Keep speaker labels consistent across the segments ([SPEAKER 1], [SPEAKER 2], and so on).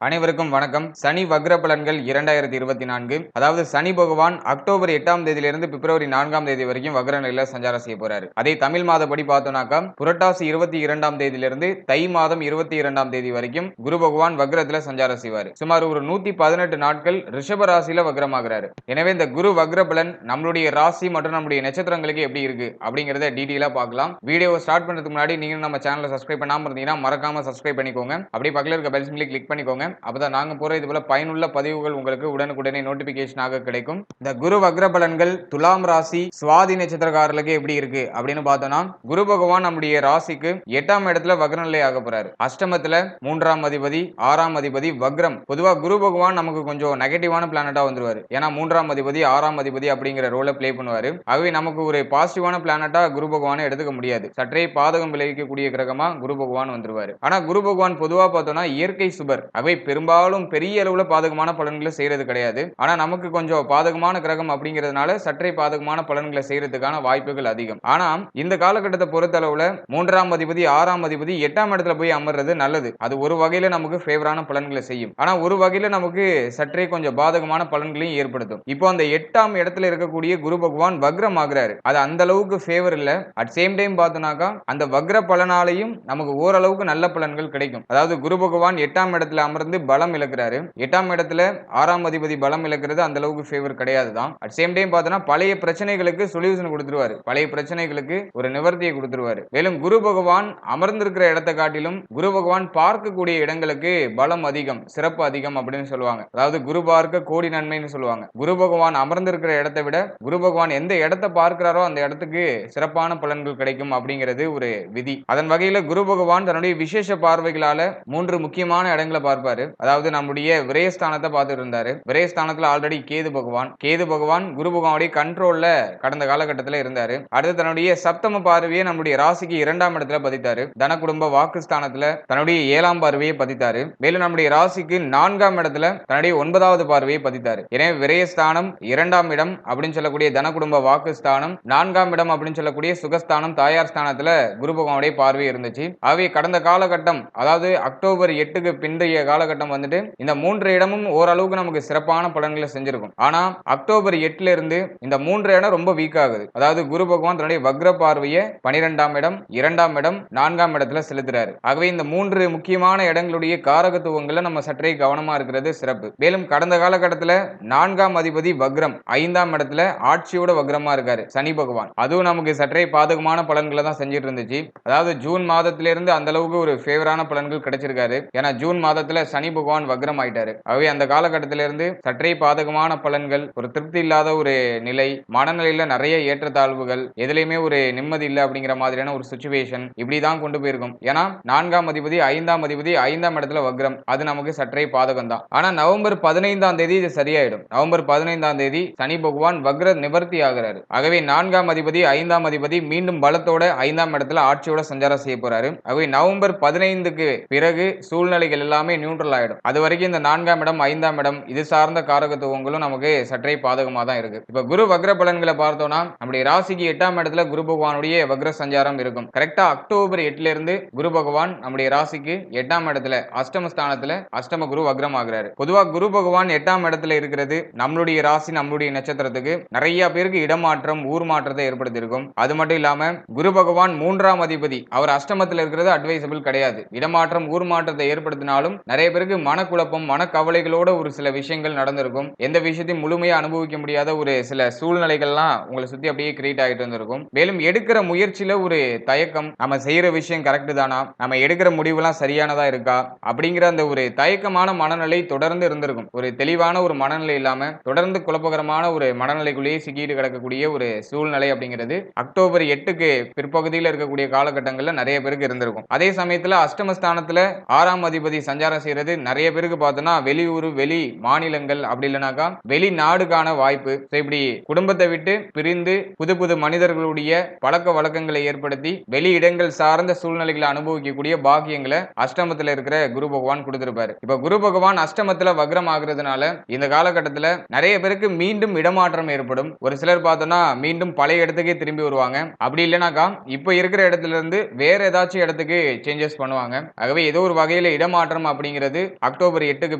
[SPEAKER 1] அனைவருக்கும் வணக்கம். சனி வக்ர பலன்கள் 2024. அதாவது சனி பகவான் அக்டோபர் 8ஆம் தேதியிலிருந்து பிப்ரவரி 4ஆம் தேதி வரைக்கும் வக்ர நிலையில சஞ்சாரம் செய்ய போறாரு. அதே தமிழ் மாதப்படி பார்த்தோம்னாக்கா புரட்டாசி 22ஆம் தேதியிலிருந்து தை மாதம் 22ஆம் தேதி வரைக்கும் குரு பகவான் வக்ரத்துல சஞ்சாரம் செய்வாரு. சுமார் ஒரு 118 நாட்கள் ரிஷப ராசியில வக்ரமாகிறாரு. எனவே இந்த குரு வக்ர பலன் நம்மளுடைய ராசி மற்றும் நம்மளுடைய நட்சத்திரங்களுக்கு எப்படி இருக்கு அப்படிங்கறத டீடைலா பார்க்கலாம். வீடியோவை ஸ்டார்ட் பண்றதுக்கு முன்னாடி நீங்க நம்ம சேனலை சப்ஸ்கிரைப் பண்ணாம இருந்தீங்கன்னா மறக்காம சப்ஸ்கிரைப் பண்ணிக்கோங்க. அப்படியே பக்கத்துல இருக்க பெல் சிம்பலை கிளிக் பண்ணிக்கோங்க. அப்பதான் நாங்க போற இது போல பயனுள்ள பதிவுகள் உங்களுக்கு உடனுக்குடனே நோட்டிபிகேஷனாக கிடைக்கும். இந்த குரு வக்ர பலன்கள் துலாம் ராசி சுவாதி நட்சத்திரக்காரர்களுக்கு எப்படி இருக்கு அப்படின்னு பார்த்தோம்னா, குரு பகவான் நம்முடைய ராசிக்கு 8ஆம் இடத்துல வக்ர நிலை ஆக போறாரு. அஷ்டமத்துல 3ஆம் அதிபதி 6ஆம் அதிபதி வக்ரம். பொதுவா குரு பகவான் நமக்கு கொஞ்சம் நெகட்டிவான பிளானட்டா வந்துருவாரு. ஏன்னா 3ஆம் அதிபதி 6ஆம் அதிபதி அப்படிங்கிற ரோலை பிளே பண்ணுவாரு. ஆகவே நமக்கு ஒரு பாசிட்டிவான பிளானட்டா குரு பகவானை எடுத்துக்க முடியாது. சற்றே பாதகம் விளைவிக்கக்கூடிய கிரகமா குரு பகவான் வந்துருவாரு. ஆனா குரு பகவான் பொதுவா பார்த்தோம்னா இயற்கை சுபர். அவை பெரும்பாலும் பெரிய அளவுல பாதகமான பலன்களை செய்யறது கிடையாது. ஆனா நமக்கு கொஞ்சம் பாதகமான கிரகம் அப்படிங்கிறதுனால சற்றே பாதகமான பலன்களை செய்யறதுக்கான வாய்ப்புகள் அதிகம். ஆனா இந்த காலகட்டத்தை பொறுத்த அளவுல 3ஆம் அதிபதி 6ஆம் அதிபதி 8ஆம் இடத்துல போய் அமர்றது நல்லது. அது ஒரு வகையில நமக்கு ஃபேவரான பலன்களை செய்யும். ஆனா ஒரு வகையில நமக்கு சற்றே கொஞ்சம் பாதகமான பலன்களையும் ஏற்படுத்தும். இப்போ அந்த 8ஆம் இடத்துல இருக்கக்கூடிய குரு பகவான் வக்ரம் ஆகிறாரு. அது அந்த அளவுக்கு ஃபேவர் இல்ல. அட் சேம் டைம் பார்த்தோம்னாக்கா அந்த வக்ர பலனாலையும் நமக்கு ஓரளவுக்கு நல்ல பலன்கள் கிடைக்கும். அதாவது குரு பகவான் 8ஆம் இடத்துல அமர்ந்து பலம் இழக்கிறாரு. 8ஆம் இடத்துல 6ஆம் அதிபதி பலம் இழக்கிறது அந்த அளவுக்கு ஃபேவர் கிடையாது தான். அட் சேம் டைம் பார்த்தோம்னா பழைய பிரச்சனைகளுக்கு சொல்யூஷன் கொடுத்துருவாரு. பழைய பிரச்சனைகளுக்கு ஒரு நிவர்த்தியை கொடுத்துருவாரு. மேலும் குரு பகவான் அமர்ந்திருக்கிற இடத்தை காட்டிலும் குரு பகவான் பார்க்கக்கூடிய இடங்களுக்கு பலம் அதிகம், சிறப்பு அதிகம் அப்படின்னு சொல்லுவாங்க. அதாவது குரு பார்க்க கோடி நன்மைன்னு சொல்லுவாங்க. குரு பகவான் அமர்ந்திருக்கிற இடத்தை விட குரு பகவான் எந்த இடத்தை பார்க்கிறாரோ அந்த இடத்துக்கு சிறப்பான பலன்கள் கிடைக்கும் அப்படிங்கிறது ஒரு விதி. அதன் வகையில குரு பகவான் தன்னுடைய விசேஷ பார்வைகளால 3 முக்கியமான இடங்களை பார்ப்பாரு. அதாவது நம்முடைய விரயஸ்தானத்தை பார்த்துட்டு இருந்தாரு. விரயஸ்தானத்துல ஆல்ரெடி கேது பகவான் குரு பகவானுடைய கண்ட்ரோல்ல கடந்த காலகட்டத்தில் இருந்தாரு. அடுத்து தன்னுடைய சப்தம பார்வையை நம்முடைய ராசிக்கு 2ஆம் இடத்துல பதித்தாரு. தன குடும்ப வாக்குஸ்தானத்துல தன்னுடைய 7ஆம் பார்வையை பதித்தாரு. மேலும் நம்முடைய ராசிக்கு 4ஆம் இடத்துல தன்னுடைய 9வது பார்வையை பதித்தாரு. எனவே விரயஸ்தானம் 2ஆம் இடம் அப்படின்னு சொல்லக்கூடிய தன குடும்ப வாக்குஸ்தானம், 4ஆம் இடம் அப்படின்னு சொல்லக்கூடிய சுகஸ்தானம் தாயார் ஸ்தானத்துல குரு பகவானுடைய பார்வை இருந்துச்சு. ஆகவே கடந்த காலகட்டம் அதாவது அக்டோபர் 8க்கு பிந்தைய காலகட்டம் வந்துட்டு இந்த 3 இடமும் ஓரளவுக்கு நமக்கு சிறப்பான பலன்களை செஞ்சிருக்கும். ஆனா அக்டோபர் 8ல இருந்து இந்த 3 இடம் ரொம்ப வீக் ஆகுது. அதாவது குரு பகவான் தன்னுடைய வக்ர பார்வையை 12ஆம் இடம் 2ஆம் இடம் 4ஆம் இடத்துல செலுத்துறாரு. ஆகவே இந்த 3 முக்கியமான இடங்களுடைய காரகத்துவங்களை நம்ம சற்றே கவனமா இருக்கிறது சிறப்பு. மேலும் கடந்த காலகட்டத்தில் 4ஆம் அதிபதி வக்ரம் 5ஆம் இடத்துல ஆட்சியோட வக்ரமா இருக்காரு சனி பகவான். அதுவும் நமக்கு சற்றே பாதகமான பலன்களை தான் செஞ்சிட்டு இருந்துச்சு. அதாவது ஜூன் மாதத்திலிருந்து அந்த அளவுக்கு ஒரு ஃபேவரான பலன்கள் கிடைச்சிருக்காரு. ஏன்னா ஜூன் மாதத்துல சனி பகவான் வக்ரம் ஆயிட்டாரு. ஆகவே அந்த காலகட்டத்திலிருந்து சற்றே பாதகமான பலன்கள், ஒரு திருப்தி இல்லாத ஒரு நிலை, மனநிலையில நிறைய ஏற்றத்தாழ்வுகள், எதுலையுமே ஒரு நிம்மதி இல்லை அப்படிங்கிற மாதிரியான ஒரு சிச்சுவேஷன் இப்படிதான் கொண்டு போயிருக்கும். ஏன்னா 4ஆம் அதிபதி 5ஆம் அதிபதி 5ஆம் இடத்துல வக்ரம், அது நமக்கு சற்றே பாதகம் தான். ஆனா நவம்பர் 15ஆம் தேதி இது சரியாயிடும். நவம்பர் 15ஆம் தேதி சனி பகவான் வக்ர நிவர்த்தி ஆகிறாரு. ஆகவே 4ஆம் அதிபதி 5ஆம் அதிபதி மீண்டும் பலத்தோட 5ஆம் இடத்துல ஆட்சியோட சஞ்சாரம் செய்ய போறாரு. ஆகவே நவம்பர் 15க்கு பிறகு சூழ்நிலைகள் எல்லாமே நியூட்ரல் ஆயிடும். அது வரைக்கும் இந்த 4ஆம் இடம் 5ஆம் இடம் இது சார்ந்த காரகத்துவங்களும் நமக்கு சற்றே பாதகமா தான் இருக்கு. இப்ப குரு வக்ர பலன்களை பார்த்தோம்னா நம்முடைய ராசிக்கு 8ஆம் இடத்துல குரு பகவானுடைய வக்ர சஞ்சாரம் இருக்கும். கரெக்டா அக்டோபர் 8ல இருந்து குரு பகவான் நம்முடைய ராசிக்கு 8ஆம் இடத்துல அஷ்டம ஸ்தானத்துல அஷ்டம குரு வக்ரம் ஆகிறாரு. பொதுவா குரு பகவான் 8ஆம் இடத்துல இருக்கிறது நம்மளுடைய ராசி நம்மளுடைய நட்சத்திரத்துக்கு நிறைய பேருக்கு இடமாற்றம் ஊர் மாற்றத்தை ஏற்படுத்தியிருக்கும். அது மட்டும் இல்லாம குரு பகவான் 3ஆம் அதிபதி அவர் அஷ்டமத்தில் இருக்கிறது அட்வைசபிள் கிடையாது. இடமாற்றம் ஊர் மாற்றத்தை ஏற்படுத்தினாலும் நிறைய பேருக்கு மனக்குழப்பம் மனக்கவலைகளோட ஒரு சில விஷயங்கள் நடந்திருக்கும். எந்த விஷயத்தையும் முழுமையா அனுபவிக்க முடியாத ஒரு சில சூழ்நிலைகள்லாம் உங்களை சுத்தி அப்படியே கிரியேட் ஆகிட்டு இருந்திருக்கும். மேலும் எடுக்கிற முயற்சியில ஒரு தயக்கம், நம்ம செய்யற விஷயம் கரெக்ட் தானா, நம்ம எடுக்கிற முடிவுலாம் சரியானதா இருக்கா அப்படிங்கிற அந்த ஒரு தயக்கமான மனநிலை தொடர்ந்து இருந்திருக்கும். ஒரு தெளிவான ஒரு மனநிலை இல்லாம தொடர்ந்து குழப்பகரமான ஒரு மனநிலைக்குள்ளேயே சிக்கிட்டு கிடக்கக்கூடிய ஒரு சூழ்நிலை அப்படிங்கிறது அக்டோபர் 8க்கு பிற்பகுதியில் இருக்கக்கூடிய காலகட்டங்கள்ல நிறைய பேருக்கு இருந்திருக்கும். அதே சமயத்துல அஷ்டமஸ்தானத்துல 6ஆம் அதிபதி சஞ்சாரம் செய்யறது நிறைய பேருக்கு பார்த்தோம்னா வெளியூர் வெளி மாநிலங்கள் அப்படி இல்லைனாக்கா வெளிநாடுக்கான வாய்ப்பு. இப்படி குடும்பத்தை விட்டு பிரிந்து புது புது மனிதர்களுடைய பழக்க வழக்கங்களை ஏற்படுத்தி வெளி இடங்கள் சார்ந்த சூழ்நிலைகளை அனுபவிக்கக்கூடிய பாக்கியங்களை அஷ்டமத்துல இருக்கிற குரு பகவான் கொடுத்திருப்பாரு. இப்ப குரு பகவான் அஷ்டமத்துல வக்ரம் ஆகுறதுனால இந்த காலகட்டத்துல நிறைய பேருக்கு மீண்டும் இடமாற்றம் ஏற்படும். ஒரு சிலர் பார்த்தோம்னா மீண்டும் பழைய இடத்துக்கே திரும்பி வருவாங்க. அப்படி இல்லைனாக்கா இப்ப இருக்கிற இடத்துல இருந்து வேற ஏதாச்சும் இடத்துக்கு சேஞ்சஸ் பண்ணுவாங்க. ஆகவே ஏதோ ஒரு வகையில இடமாற்றம் அப்படிங்கிறது அப்படிங்கிறது அக்டோபர் 8க்கு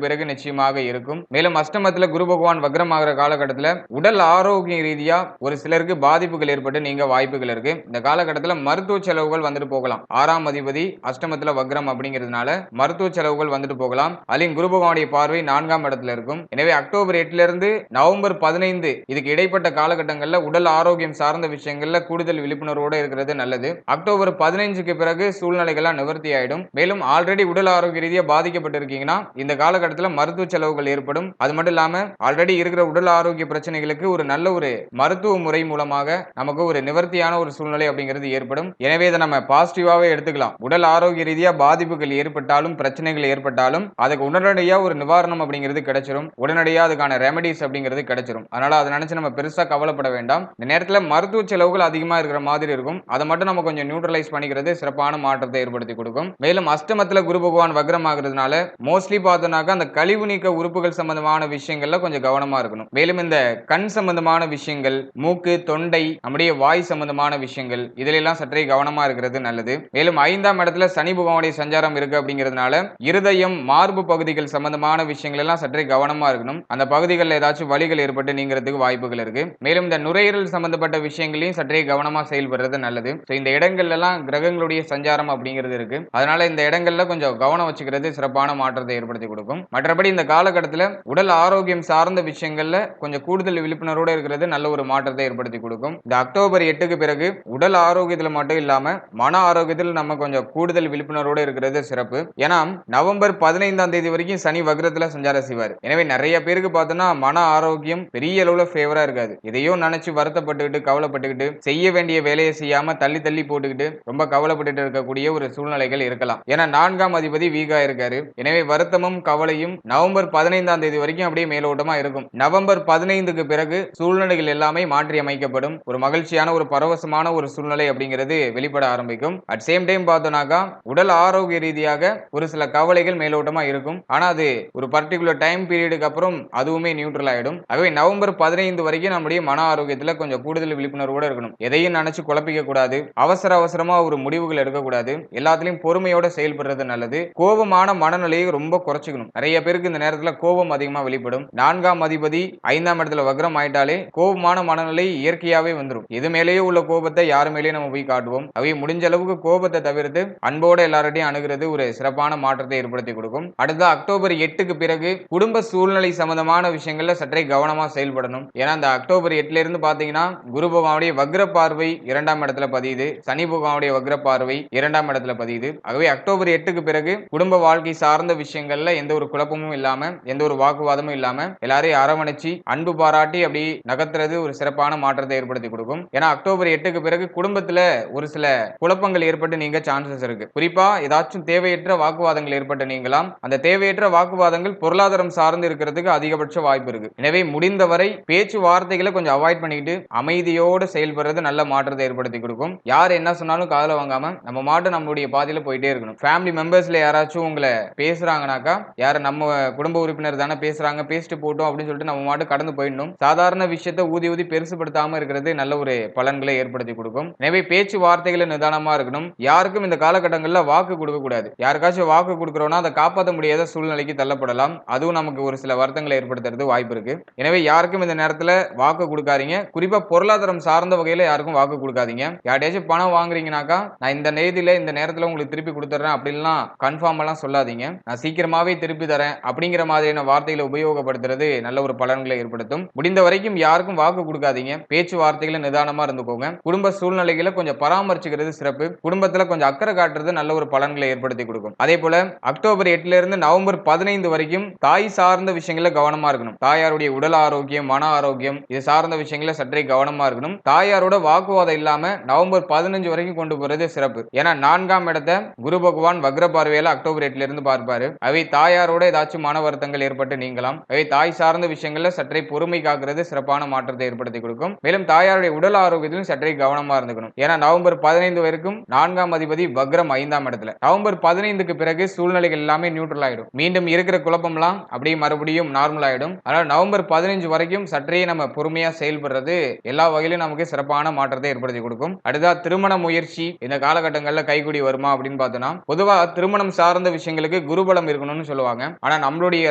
[SPEAKER 1] பிறகு நிச்சயமாக இருக்கும். மேலும் அஷ்டமத்துல குரு பகவான் வக்ரமாகிற காலகட்டத்துல உடல் ஆரோக்கிய ரீதியா ஒரு சிலருக்கு பாதிப்புகள் ஏற்பட்டு நீங்க வாய்ப்புகள் இருக்கு. இந்த காலகட்டத்துல மருத்துவ செலவுகள் வந்துட்டு போகலாம். 6ஆம் அதிபதி அஷ்டமத்துல வக்ரம் அப்படிங்கிறதுனால மருத்துவ செலவுகள் வந்துட்டு போகலாம். அதிலும் குரு பகவானுடைய பார்வை 4ஆம் இடத்துல இருக்கும். எனவே அக்டோபர் 8ல இருந்து நவம்பர் 15 இதுக்கு இடைப்பட்ட காலகட்டங்கள்ல உடல் ஆரோக்கியம் சார்ந்த விஷயங்கள்ல கூடுதல் விழிப்புணர்வோட இருக்கிறது நல்லது. அக்டோபர் 15க்கு பிறகு சூழ்நிலைகள்லாம் நிவர்த்தி ஆயிடும். மேலும் ஆல்ரெடி உடல் ஆரோக்கிய ரீதியா பாதிக்கப்பட்டு இருக்கீங்கன்னா இந்த காலகட்டத்தில் மருத்துவ செலவுகள் ஏற்படும். அது மட்டும் இல்லாம ஆல்ரெடி இருக்கிற உடல் ஆரோக்கிய பிரச்சனைகளுக்கு ஒரு நல்ல ஒரு மருத்துவ முறை மூலமாக நமக்கு ஒரு நிவர்த்தியான ஒரு சூழ்நிலை அப்படிங்கிறது ஏற்படும். எனவே இதை நம்ம பாசிட்டிவாவே எடுத்துக்கலாம். உடல் ஆரோக்கிய ரீதியா பாதிப்புகள் ஏற்பட்டாலும் பிரச்சனைகள் ஏற்பட்டாலும் அதுக்கு உடனடியா ஒரு நிவாரணம் அப்படிங்கிறது கிடைச்சிரும். உடனடியா அதுக்கான ரெமெடிஸ் அப்படிங்கிறது கிடைச்சிரும். அதனால அதை நினைச்சு நம்ம பெருசா கவலைப்பட வேண்டாம். இந்த நேரத்தில் மருத்துவ செலவுகள் அதிகமா இருக்கிற மாதிரி இருக்கும். அதை மட்டும் நம்ம கொஞ்சம் நியூட்ரலைஸ் பண்ணிக்கிறது சிறப்பான மாற்றத்தை ஏற்படுத்தி கொடுக்கும். மேலும் அஷ்டமத்துல குரு பகவான் வக்ரம் ஆகிறதுனால மோஸ்ட்லி பார்த்தோம்னாக்க அந்த கழிவு நீக்க உறுப்புகள் சம்பந்தமான விஷயங்கள்ல கொஞ்சம் கவனமா இருக்கணும். மேலும் இந்த கண் சம்பந்தமான விஷயங்கள், மூக்கு, தொண்டை, நம்முடைய வாய் சம்பந்தமான விஷயங்கள் இதுல எல்லாம் சற்றே கவனமா இருக்கிறது நல்லது. மேலும் 5ஆம் இடத்துல சனி பகவானுடைய சஞ்சாரம் இருக்கு அப்படிங்கிறதுனால இருதயம், மார்பு பகுதிகள் சம்பந்தமான விஷயங்கள் எல்லாம் சற்றே கவனமா இருக்கணும். அந்த பகுதிகளில் ஏதாச்சும் வலிகள் ஏற்பட்டு நீங்கிறதுக்கு வாய்ப்புகள் இருக்கு. மேலும் இந்த நுரையீரல் சம்பந்தப்பட்ட விஷயங்களையும் சற்றே கவனமா செயல்படுறது நல்லது. இந்த இடங்கள்ல எல்லாம் கிரகங்களுடைய சஞ்சாரம் அப்படிங்கிறது இருக்கு. அதனால இந்த இடங்கள்ல கொஞ்சம் கவனம் வச்சுக்கிறது சிறப்பான மாற்றத்தை ஏற்படுத்தி கொடுக்கும். மற்றபடி இந்த காலகட்டத்தில் உடல் ஆரோக்கியம் சார்ந்த விஷயங்கள்ல கொஞ்சம் கூடுதல் விழிப்புணர்வோடு இருக்கிறது நல்ல ஒரு மாற்றத்தை ஏற்படுத்தி கொடுக்கும். இந்த அக்டோபர் 8க்கு பிறகு உடல் ஆரோக்கியத்தில் மட்டும் இல்லாம மன ஆரோக்கியத்தில் நம்ம கொஞ்சம் கூடுதல் விழிப்புணர்வோடு இருக்கிறது சிறப்பு. ஏன்னா நவம்பர் 15ஆம் தேதி வரைக்கும் சனி வக்ரத்துல சஞ்சாரம் செய்வார். எனவே நிறைய பேருக்கு பார்த்தோம்னா மன ஆரோக்கியம் பெரிய அளவுல ஃபேவரா இருக்காது. எதையோ நினைச்சு வருத்தப்பட்டுக்கிட்டு கவலைப்பட்டுக்கிட்டு செய்ய வேண்டிய வேலையை செய்யாம தள்ளி தள்ளி போட்டுக்கிட்டு ரொம்ப கவலைப்பட்டு இருக்கக்கூடிய ஒரு சூழ்நிலைகள் இருக்கலாம். ஏன்னா 4ஆம் அதிபதி வீகா இருக்காரு. எனவே வருத்தமும் கவலையும் நவம்பர் 15ஆம் தேதி வரைக்கும் அப்படியே மேலோட்டமா இருக்கும். நவம்பர் 15க்கு பிறகு சூழ்நிலைகள் எல்லாமே மாற்றி அமைக்கப்படும். ஒரு மகிழ்ச்சியான ஒரு பரவசமான ஒரு சூழ்நிலை அப்படிங்கிறது வெளிப்பட ஆரம்பிக்கும். அட் சேம் டைம் பார்த்தோம்னாக்கா உடல் ஆரோக்கிய ரீதியாக ஒரு சில கவலைகள் மேலோட்டமா இருக்கும். ஆனா அது ஒரு பர்டிகுலர் டைம் பீரியடுக்கு அப்புறம் அதுவுமே நியூட்ரல் ஆயிடும். ஆகவே நவம்பர் 15 வரைக்கும் நம்முடைய மன ஆரோக்கியத்துல கொஞ்சம் கூடுதல் விழிப்புணர்வோட இருக்கணும். எதையும் நினைச்சு குழப்பிக்க கூடாது. அவசரமா ஒரு முடிவுகள் எடுக்கக்கூடாது. எல்லாத்திலையும் பொறுமையோட செயல்படுறது நல்லது. கோபமான மனநிலையை ரொம்ப குறைச்சிக்கணும். நிறைய பேருக்கு இந்த நேரத்துல கோபம் அதிகமா வெளிப்படும். 4ஆம் அதிபதி 5ஆம் இடத்துல வக்ரம் ஆயிட்டாலே கோபமான மனநிலை இயற்கையாவே வந்துடும். எது மேலேயே உள்ள கோபத்தை யாரு மேலேயே நம்ம போய் காட்டுவோம். அவை முடிஞ்ச அளவுக்கு கோபத்தை தவிர்த்து அன்போட எல்லார்ட்டையும் அணுகிறது ஒரு சிறப்பான மாற்றத்தை ஏற்படுத்தி கொடுக்கும். அடுத்த அக்டோபர் 8க்கு பிறகு குடும்ப சூழ்நிலை சம்பந்தமான விஷயங்கள்ல சற்றே கவனமா செயல்படணும். ஏன்னா இந்த அக்டோபர் 8ல இருந்து பாத்தீங்கன்னா குரு பகவானுடைய வக்ர பார்வை 2ஆம் இடத்துல பதியுது. சனி பகவானுடைய வக்ர பார்வை 2ஆம் இடத்துல பதியுது. ஆகவே அக்டோபர் 8க்கு பிறகு குடும்ப வாழ்க்கை சார்ந்த விஷயங்கள்ல எந்த ஒரு குழப்பமும் இல்லாம எந்த ஒரு வாக்குவாதமும் இல்லாம எல்லாரையும் அரவணைச்சு அன்பு பாராட்டி அப்படி நகர்த்துறது ஒரு சிறப்பான மாற்றத்தை ஏற்படுத்தி கொடுக்கும். ஏன்னா அக்டோபர் 8க்கு பிறகு குடும்பத்துல ஒரு சில குழப்பங்கள் ஏற்பட்டு நீங்க சான்சஸ் இருக்கு. குறிப்பா ஏதாச்சும் தேவையற்ற வாக்குவாதங்கள் ஏற்பட்டு நீங்களாம். அந்த தேவையற்ற வாக்குவாதங்கள் பொருளாதாரம் சார்ந்து இருக்கிறதுக்கு அதிகபட்ச வாய்ப்பு இருக்கு. எனவே முடிந்தவரை பேச்சு வார்த்தைகளை கொஞ்சம் அவாய்ட் பண்ணிக்கிட்டு அமைதியோடு செயல்படுறது நல்ல மாற்றத்தை ஏற்படுத்தி கொடுக்கும். யார் என்ன சொன்னாலும் காதுல வாங்காம நம்ம மாட்டு நம்மளுடைய பாதையில போயிட்டே இருக்கணும். ஃபேமிலி மெம்பர்ஸ்ல யாராச்சும் உங்களை பேசுறாங்கனாக்கா யாரு நம்ம குடும்ப உறுப்பினர் தானே பேசுறாங்க பேசிட்டு போட்டோம் அப்படின்னு சொல்லிட்டு நம்ம மாட்டு கடந்து போயிடணும். சாதாரண விஷயத்தை ஊதி ஊதி பெருசுபடுத்தாம இருக்கிறது நல்ல ஒரு பலன்களை ஏற்படுத்தி கொடுக்கும். எனவே பேச்சு வார்த்தைகளை நிதானமா இருக்கணும். யாருக்கும் இந்த காலகட்டங்களில் வாக்கு கொடுக்க கூடாது. யாருக்காச்சும் வாக்கு கொடுக்கிறோம்னா அதை காப்பாற்ற முடியாத சூழ்நிலைக்கு தள்ளப்படலாம். அதுவும் நமக்கு ஒரு சில வருத்தங்களை ஏற்படுத்துறது வாய்ப்பு இருக்கு. எனவே யாருக்கும் இந்த நேரத்தில் வாக்கு கொடுக்காதீங்க. குறிப்பா பொருளாதாரம் சார்ந்த வகையில யாருக்கும் வாக்கு கொடுக்காதீங்க. யார்ட்டையாச்சும் பணம் வாங்குறீங்கனாக்கா நான் இந்த நேரத்தில் உங்களுக்கு திருப்பி கொடுத்துறேன் அப்படின்லாம் கன்ஃபார்ம் எல்லாம் சொல்லாதீங்க. நான் சீக்கிரமாவே திருப்பி தரேன் அப்படிங்கிற மாதிரியான வார்த்தைகளை உபயோகப்படுத்துறது நல்ல ஒரு பலன்களை ஏற்படுத்தும். முடிந்த வரைக்கும் யாருக்கும் வாக்கு கொடுக்காதீங்க. பேச்சுவார்த்தைகளை நிதானமா இருந்துக்கோங்க. குடும்ப சூழ்நிலைகளை கொஞ்சம் பராமரிச்சுக்கிறது சிறப்பு. குடும்பத்துல கொஞ்சம் அக்கறை காட்டுறது நல்ல ஒரு பலன்களை ஏற்படுத்தி கொடுக்கும். அதே போல அக்டோபர் 8ல இருந்து நவம்பர் 15 வரைக்கும் தாய் சார்ந்த விஷயங்கள கவனமா இருக்கணும். தாயாருடைய உடல் ஆரோக்கியம், மன ஆரோக்கியம் இது சார்ந்த விஷயங்கள சற்றே கவனமா இருக்கணும். தாயாரோட வாக்குவாதம் இல்லாம நவம்பர் 15 வரைக்கும் கொண்டு போறது சிறப்பு. ஏன்னா 4ஆம் இடத்தை குரு பகவான் வக்ர பார்வையில அக்டோபர் 8ல இருந்து பார்ப்பாரு. அவை தாயாரோட ஏதாச்சும் மன வருத்தங்கள் ஏற்பட்டு நீங்களாம். அவை தாய் சார்ந்த விஷயங்கள்ல சற்றே பொறுமை காக்கிறது சிறப்பான மாற்றத்தை ஏற்படுத்தி கொடுக்கும். மேலும் தாயாருடைய உடல் ஆரோக்கியத்திலும் சற்றே கவனமா இருந்துக்கணும். ஏன்னா நவம்பர் 15 வரைக்கும் 4ஆம் அதிபதி வக்ரம் 5ஆம் இடத்துல. நவம்பர் 15க்கு பிறகு சூழ்நிலைகள் எல்லாமே நியூட்ரல் ஆயிடும். மீண்டும் இருக்கிற குழப்பம்லாம் அப்படியே மறுபடியும் நார்மல் ஆயிடும். அதனால நவம்பர் 15 வரைக்கும் சற்றே நம்ம பொறுமையா செயல்படுறது எல்லா வகையிலும் நமக்கு சிறப்பான மாற்றத்தை ஏற்படுத்தி கொடுக்கும். அடுத்தா திருமண முயற்சி இந்த காலகட்டங்களில் கைகூடி வருமா அப்படின்னு பார்த்தோம்னா பொதுவா திருமணம் சார்ந்த விஷயங்களுக்கு குரு குருபலம் இருக்கணும்னு சொல்லுவாங்க. ஆனா நம்மளுடைய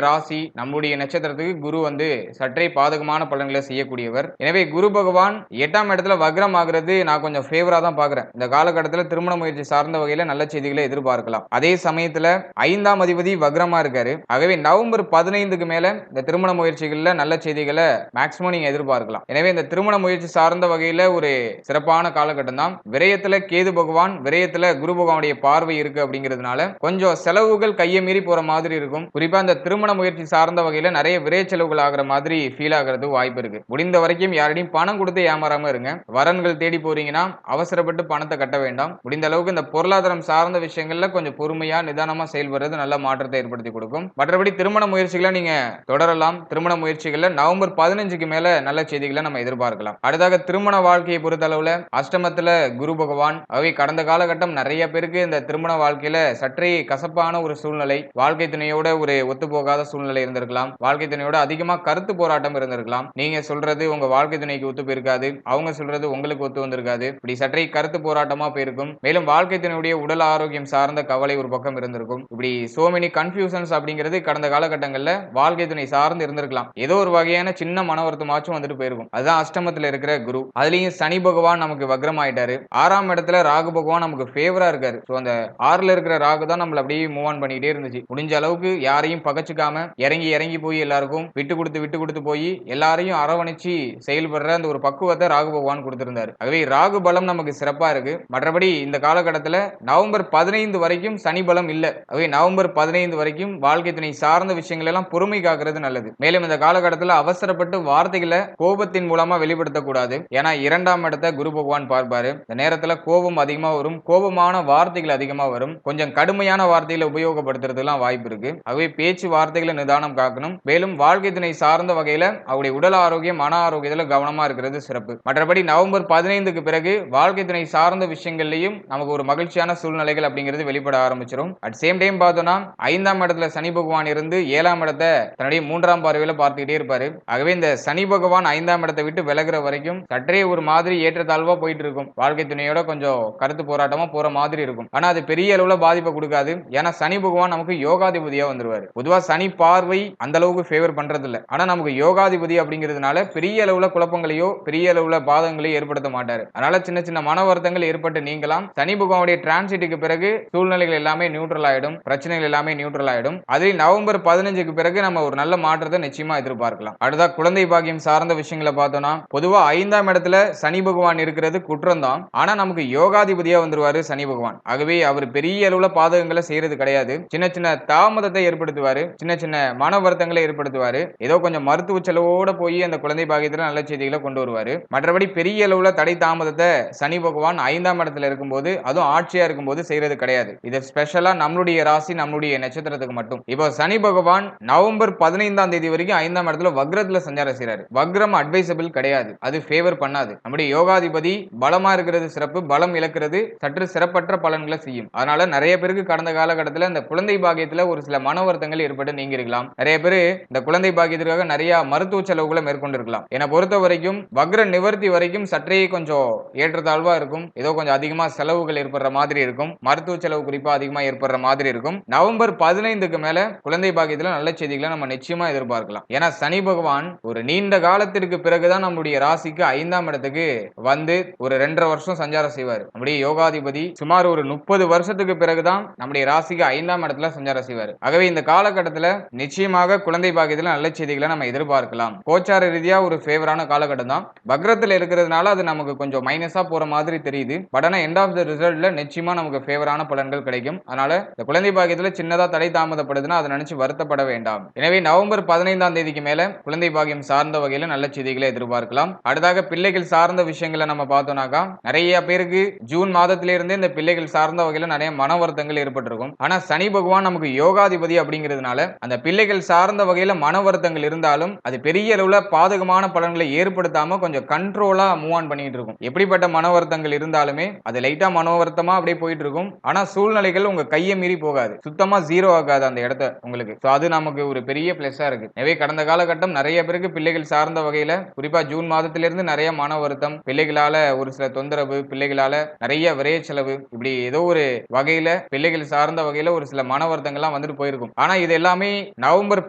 [SPEAKER 1] ராசி நம்மளுடைய நட்சத்திரத்துக்கு குரு வந்து சற்றே பாதகமான பலன்களை செய்யக்கூடியவர். எனவே குரு பகவான் 8ஆம் இடத்துல வக்ரம் ஆகிறது நான் கொஞ்சம் ஃபேவரா தான் பார்க்கிறேன். இந்த காலகட்டத்தில் திருமண முயற்சி சார்ந்த வகையில நல்ல செய்திகளை எதிர்பார்க்கலாம். அதே சமயத்துல 5ஆம் அதிபதி வக்ரமா இருக்காரு. ஆகவே நவம்பர் 15க்கு மேல இந்த திருமண முயற்சிகள்ல நல்ல செய்திகளை மேக்ஸிமம் நீங்க எதிர்பார்க்கலாம். எனவே இந்த திருமண முயற்சி சார்ந்த வகையில ஒரு சிறப்பான காலகட்டம் தான். விரயத்துல கேது பகவான், விரயத்துல குரு பகவானுடைய பார்வை இருக்கு அப்படிங்கிறதுனால கொஞ்சம் செலவுகள் கையை மீறி போற மாதிரி இருக்கும். குறிப்பா இந்த திருமண முயற்சி சார்ந்த வகையில நிறைய விரை செலவுகள் ஆகிற மாதிரி ஃபீல் ஆகிறது வாய்ப்பு இருக்கு. முடிந்த வரைக்கும் யாரையும் பணம் கொடுத்து ஏமாறாம இருங்க. வரன்கள் தேடி போறீங்கன்னா அவசரப்பட்டு பணத்தை கட்ட வேண்டாம். முடிந்த அளவுக்கு இந்த பொருளாதாரம் சார்ந்த விஷயங்கள்ல கொஞ்சம் பொறுமையா நிதானமா செயல்படுறது நல்ல மாற்றத்தை ஏற்படுத்தி கொடுக்கும். மற்றபடி திருமண முயற்சிகளை நீங்க தொடரலாம். திருமண முயற்சிகள்ல நவம்பர் 15க்கு மேல நல்ல செய்திகளை நம்ம எதிர்பார்க்கலாம். அடுத்ததாக திருமண வாழ்க்கையை பொறுத்த அளவுல அஷ்டமத்துல குரு பகவான். அவை கடந்த காலகட்டம் நிறைய பேருக்கு இந்த திருமண வாழ்க்கையில சற்றே கசப்பான ஒரு சூழ்நிலை, வாழ்க்கை துணையோட ஒரு ஒத்து போகாத சூழ்நிலை இருந்திருக்கலாம். வாழ்க்கை துணையோட அதிகமா கருத்து போராட்டம் இருந்திருக்கலாம். நீங்க சொல்றது உங்க வாழ்க்கை துணைக்கு ஒத்து போயிருக்காது, அவங்க சொல்றது உங்களுக்கு ஒத்து வந்திருக்காது. இப்படி சற்றே கருத்து போராட்டமா போயிருக்கும். மேலும் வாழ்க்கை துணையுடைய உடல் ஆரோக்கியம் சார்ந்த கவலை ஒரு பக்கம் இருந்திருக்கும். இப்படி சோ மெனி கன்ஃபியூஷன்ஸ் அப்படிங்கிறது கடந்த காலகட்டங்கள்ல வாழ்க்கை துணை சார்ந்து இருந்திருக்கலாம். ஏதோ ஒரு வகையான சின்ன மன வருத்தமாச்சும் வந்துட்டு போயிருக்கும். அதுதான் அஷ்டமத்துல இருக்கிற குரு. அதுலயும் சனி பகவான் நமக்கு வக்ரம் ஆயிட்டாரு. 6ஆம் இடத்துல ராகு பகவான் நமக்கு ஃபேவரா இருக்காரு. சோ அந்த 6ல இருக்கிற ராகு தான் நம்மள அப்படியே மூவ் ஆன் பண்ணிட்டே இருந்துச்சு. முடிஞ்ச அளவுக்கு யாரையும் பகச்சுக்காம இறங்கி இறங்கி போய் எல்லாருக்கும் விட்டு கொடுத்து போய் எல்லாரையும் அரவணைச்சு செயல்படுற அந்த ஒரு பக்குவத்தை ராகு பகவான் கொடுத்திருந்தாரு. ஆகவே ராகு பலம் நமக்கு சிறப்பா இருக்கு. மற்றபடி இந்த காலகட்டத்துல நவம்பர் 15 வரைக்கும் சனி பலம் இல்ல. ஆகவே நவம்பர் 15 வரைக்கும் வாழ்க்கை துணை சார்ந்த விஷயங்கள் எல்லாம் பொறுமை காக்கிறது நல்லது. மேலும் இந்த காலகட்டத்தில் அவசரப்பட்டு வார்த்தைகளை கோபத்தின் மூலமா வெளிப்படுத்தக்கூடாது. ஏன்னா 2ஆம் இடத்தை குரு பகவான் பார்ப்பாரு. இந்த நேரத்துல கோபம் அதிகமா வரும், கோபமான வார்த்தைகள் அதிகமா வரும். கொஞ்சம் கடுமையான வார்த்தைகளை உபயோகப்படுத்துறதுலாம் வாய்ப்பு இருக்கு. ஆகவே பேச்சு வார்த்தைகளை நிதானம் காக்கணும். மேலும் வாழ்க்கை துணை சார்ந்த வகையில அவருடைய உடல் ஆரோக்கியம் மன ஆரோக்கியத்துல கவனமா இருக்கிறது சிறப்பு. மற்றபடி நவம்பர் 15க்கு பிறகு வாழ்க்கை துணை சார்ந்த விஷயங்கள்லயும் நமக்கு ஒரு மகிழ்ச்சியான சூழ்நிலைகள் அப்படிங்கிறது வெளிப்பட ஆரம்பிச்சிடும். அட் சேம் டைம் பார்த்தோம்னா 5ஆம் இடத்துல சனி பகவான் இருந்து 7ஆம் இடத்தை தன்னுடைய 3ஆம் பார்வையில பார்த்துக்கிட்டே இருப்பாரு. ஆகவே இந்த சனி பகவான் 5ஆம் இடத்தை விட்டு விலகுற வரைக்கும் சற்றே ஒரு மாதிரி ஏற்றத்தாழ்வா போயிட்டு இருக்கும். வாழ்க்கை துணையோட கொஞ்சம் கருத்து போராட்டமா போற மாதிரி இருக்கும். ஆனா அது பெரிய அளவுல பாதிப்பை கொடுக்காது. ஏன்னா சனி பகவான் நமக்கு யோகாதிபதியா வந்துருவாரு. பொதுவா சனி பார்வை அந்த அளவுக்கு ஃபேவர் பண்றது இல்ல. ஆனா நமக்கு யோகாதிபதி அப்படிங்கிறதுனால பெரிய அளவுல குழப்பங்களையோ பெரிய அளவுல பாதங்களையோ ஏற்படுத்த மாட்டாரு. அதனால சின்ன சின்ன மன வருத்தங்கள் ஏற்பட்டு நீங்களாம். சனி பகவானுடைய டிரான்சிட்டுக்கு பிறகு சூழ்நிலைகள் எல்லாமே நியூட்ரல் ஆயிடும், பிரச்சனைகள் எல்லாமே நியூட்ரல் ஆயிடும். அதில் நவம்பர் 15க்கு பிறகு நம்ம ஒரு நல்ல மாற்றத்தை நிச்சயமா எதிர்பார்க்கலாம். அடுத்த குழந்தை பாக்கியம் சார்ந்த விஷயங்களை பார்த்தோம்னா பொதுவா 5ஆம் இடத்துல சனி பகவான் இருக்கிறது குற்றம் தான். ஆனா நமக்கு யோகாதிபதியா வந்துருவாரு சனி பகவான். ஆகவே அவர் பெரிய அளவுல பாதகங்களை செய்யறது கிடையாது. சின்ன சின்ன தாமதத்தை ஏற்படுத்துவாரு, சின்ன சின்ன மன வருத்தங்களை ஏற்படுத்துவாரு. ஏதோ கொஞ்சம் மருத்துவ செலவோட போய் அந்த குழந்தை பாக்கியத்துல நல்ல செய்திகளை கொண்டு வருவாரு. மற்றபடி பெரிய அளவுல தடை தாமதத்தை சனி பகவான் 5ஆம் இடத்துல இருக்கும்போது அதுவும் ஆட்சியா இருக்கும்போது செய்யறது கிடையாது. இது ஸ்பெஷலா நம்மளுடைய ராசி நம்மளுடைய நட்சத்திரத்துக்கு மட்டும். இப்போ சனி பகவான் நவம்பர் 15ஆம் தேதி வரைக்கும் 5ஆம் இடத்துல வக்ரத்துல சஞ்சாரம் செய்றாரு. வக்ரம் அட்வைசபிள் கிடையாது, அது ஃபேவர் பண்ணாது. நம்முடைய யோகாதிபதி பலமா இருக்கிறது சிறப்பு, பலம் இழக்கிறது சற்று சிறப்பற்ற பலன்களை செய்யும். அதனால நிறைய பேருக்கு கடந்த காலகட்டத்தில் இந்த குழந்தை பாக்கியத்துல ஒரு சில மன வருத்தங்கள் ஏற்பட்டு நீங்கி இருக்கலாம். நிறைய பேர் இந்த குழந்தை பாக்கியத்திற்காக நிறைய மருத்துவ செலவுகளை மேற்கொண்டிருக்கலாம். என்னை பொறுத்த வரைக்கும் வக்ர நிவர்த்தி வரைக்கும் சற்றே கொஞ்சம் ஏற்றத்தாழ்வா இருக்கும். ஏதோ கொஞ்சம் அதிகமா செலவுகள் ஏற்படுற மாதிரி இருக்கும். மருத்துவ செலவு குறிப்பா அதிகமா ஏற்படுற மாதிரி இருக்கும். நவம்பர் 15க்கு மேல குழந்தை பாக்கியத்துல நல்ல செய்திகளை நம்ம நிச்சயமா எதிர்பார்க்கலாம். ஏன்னா சனி பகவான் ஒரு நீண்ட காலத்திற்கு பிறகுதான் நம்முடைய ராசிக்கு 5ஆம் இடத்துக்கு வந்து ஒரு 2.5 வருஷம் சஞ்சாரம் செய்வார். நம்முடைய யோகாதிபதி சுமார் ஒரு 30 வருஷத்துக்கு பிறகுதான் நம்முடைய ராசிக்கு 5ஆம் இடத்துல சஞ்சாரம் செய்வார். ஆகவே இந்த காலகட்டத்துல நிச்சயமாக குழந்தை பாக்கியத்துல நல்ல செய்திகளை நம்ம எதிர்பார்க்கலாம். கோச்சார ரீதியா ஒரு ஃபேவரான காலகட்டம் தான். வக்ரத்துல இருக்கிறதுனால அது நமக்கு கொஞ்சம் மைனஸா போற மாதிரி தெரியுது. பட் ஆனா எண்ட் ஆஃப் த ரிசல்ட்ல நிச்சயமா நமக்கு ஃபேவரான பலன்கள் கிடைக்கும். அதனால இந்த குழந்தை பாக்கியத்துல சின்னதா தடை தாமதப்படுதுன்னா அதை நினைச்சு வருத்தப்பட வேண்டாம். எனவே நவம்பர் 15ஆம் தேதிக்கு மேல குழந்தை பாக்கியம் சார்ந்த வகையில நல்ல செய்திகளை எதிர்பார்க்கலாம். அடுத்தாக பிள்ளைகள் சார்ந்த விஷயங்களை நம்ம பார்த்தோம்னாக்கா நிறைய பேருக்கு ஜூன் மாதத்திலிருந்தே இந்த பிள்ளைகள் சார்ந்த வகையில நிறைய மன வருத்தங்கள் ஏற்பட்டிருக்கும். ஆனா சனி பகவான் நமக்கு யோகாதிபதி அப்படிங்கிறதுனால அந்த பிள்ளைகள் சார்ந்த வகையில மன வருத்தங்கள் இருந்தாலும் அது பெரிய அளவுல பாதகமான பலன்களை ஏற்படுத்தாம கொஞ்சம் கண்ட்ரோலா மூவ் ஆன் பண்ணிட்டு இருக்கும். எப்படிப்பட்ட மன வருத்தங்கள் இருந்தாலுமே அது லைட்டா மன வருத்தமா அப்படியே போயிட்டு இருக்கும். ஆனா சூழ்நிலைகள் உங்க கையை மீறி போகாது, சுத்தமா ஜீரோ ஆகாது அந்த இடத்த உங்களுக்கு. அது நமக்கு ஒரு பெரிய பிளஸ்ஸா இருக்கு. எனவே கடந்த காலகட்டம் நிறைய பேருக்கு பிள்ளைகள் சார்ந்த வகையில குறிப்பா ஜூன் மாதத்திலிருந்து நிறைய மன வருத்தம், பிள்ளைகளால ஒரு சில தொந்தரவு, பிள்ளைகளால நிறைய விரைய செலவு, இப்படி ஏதோ ஒரு வகையில பிள்ளைகள் சார்ந்த வகையில ஒரு சில மன வருத்தங்கள்லாம் வந்துட்டு போயிருக்கும். ஆனா இது எல்லாமே நவம்பர்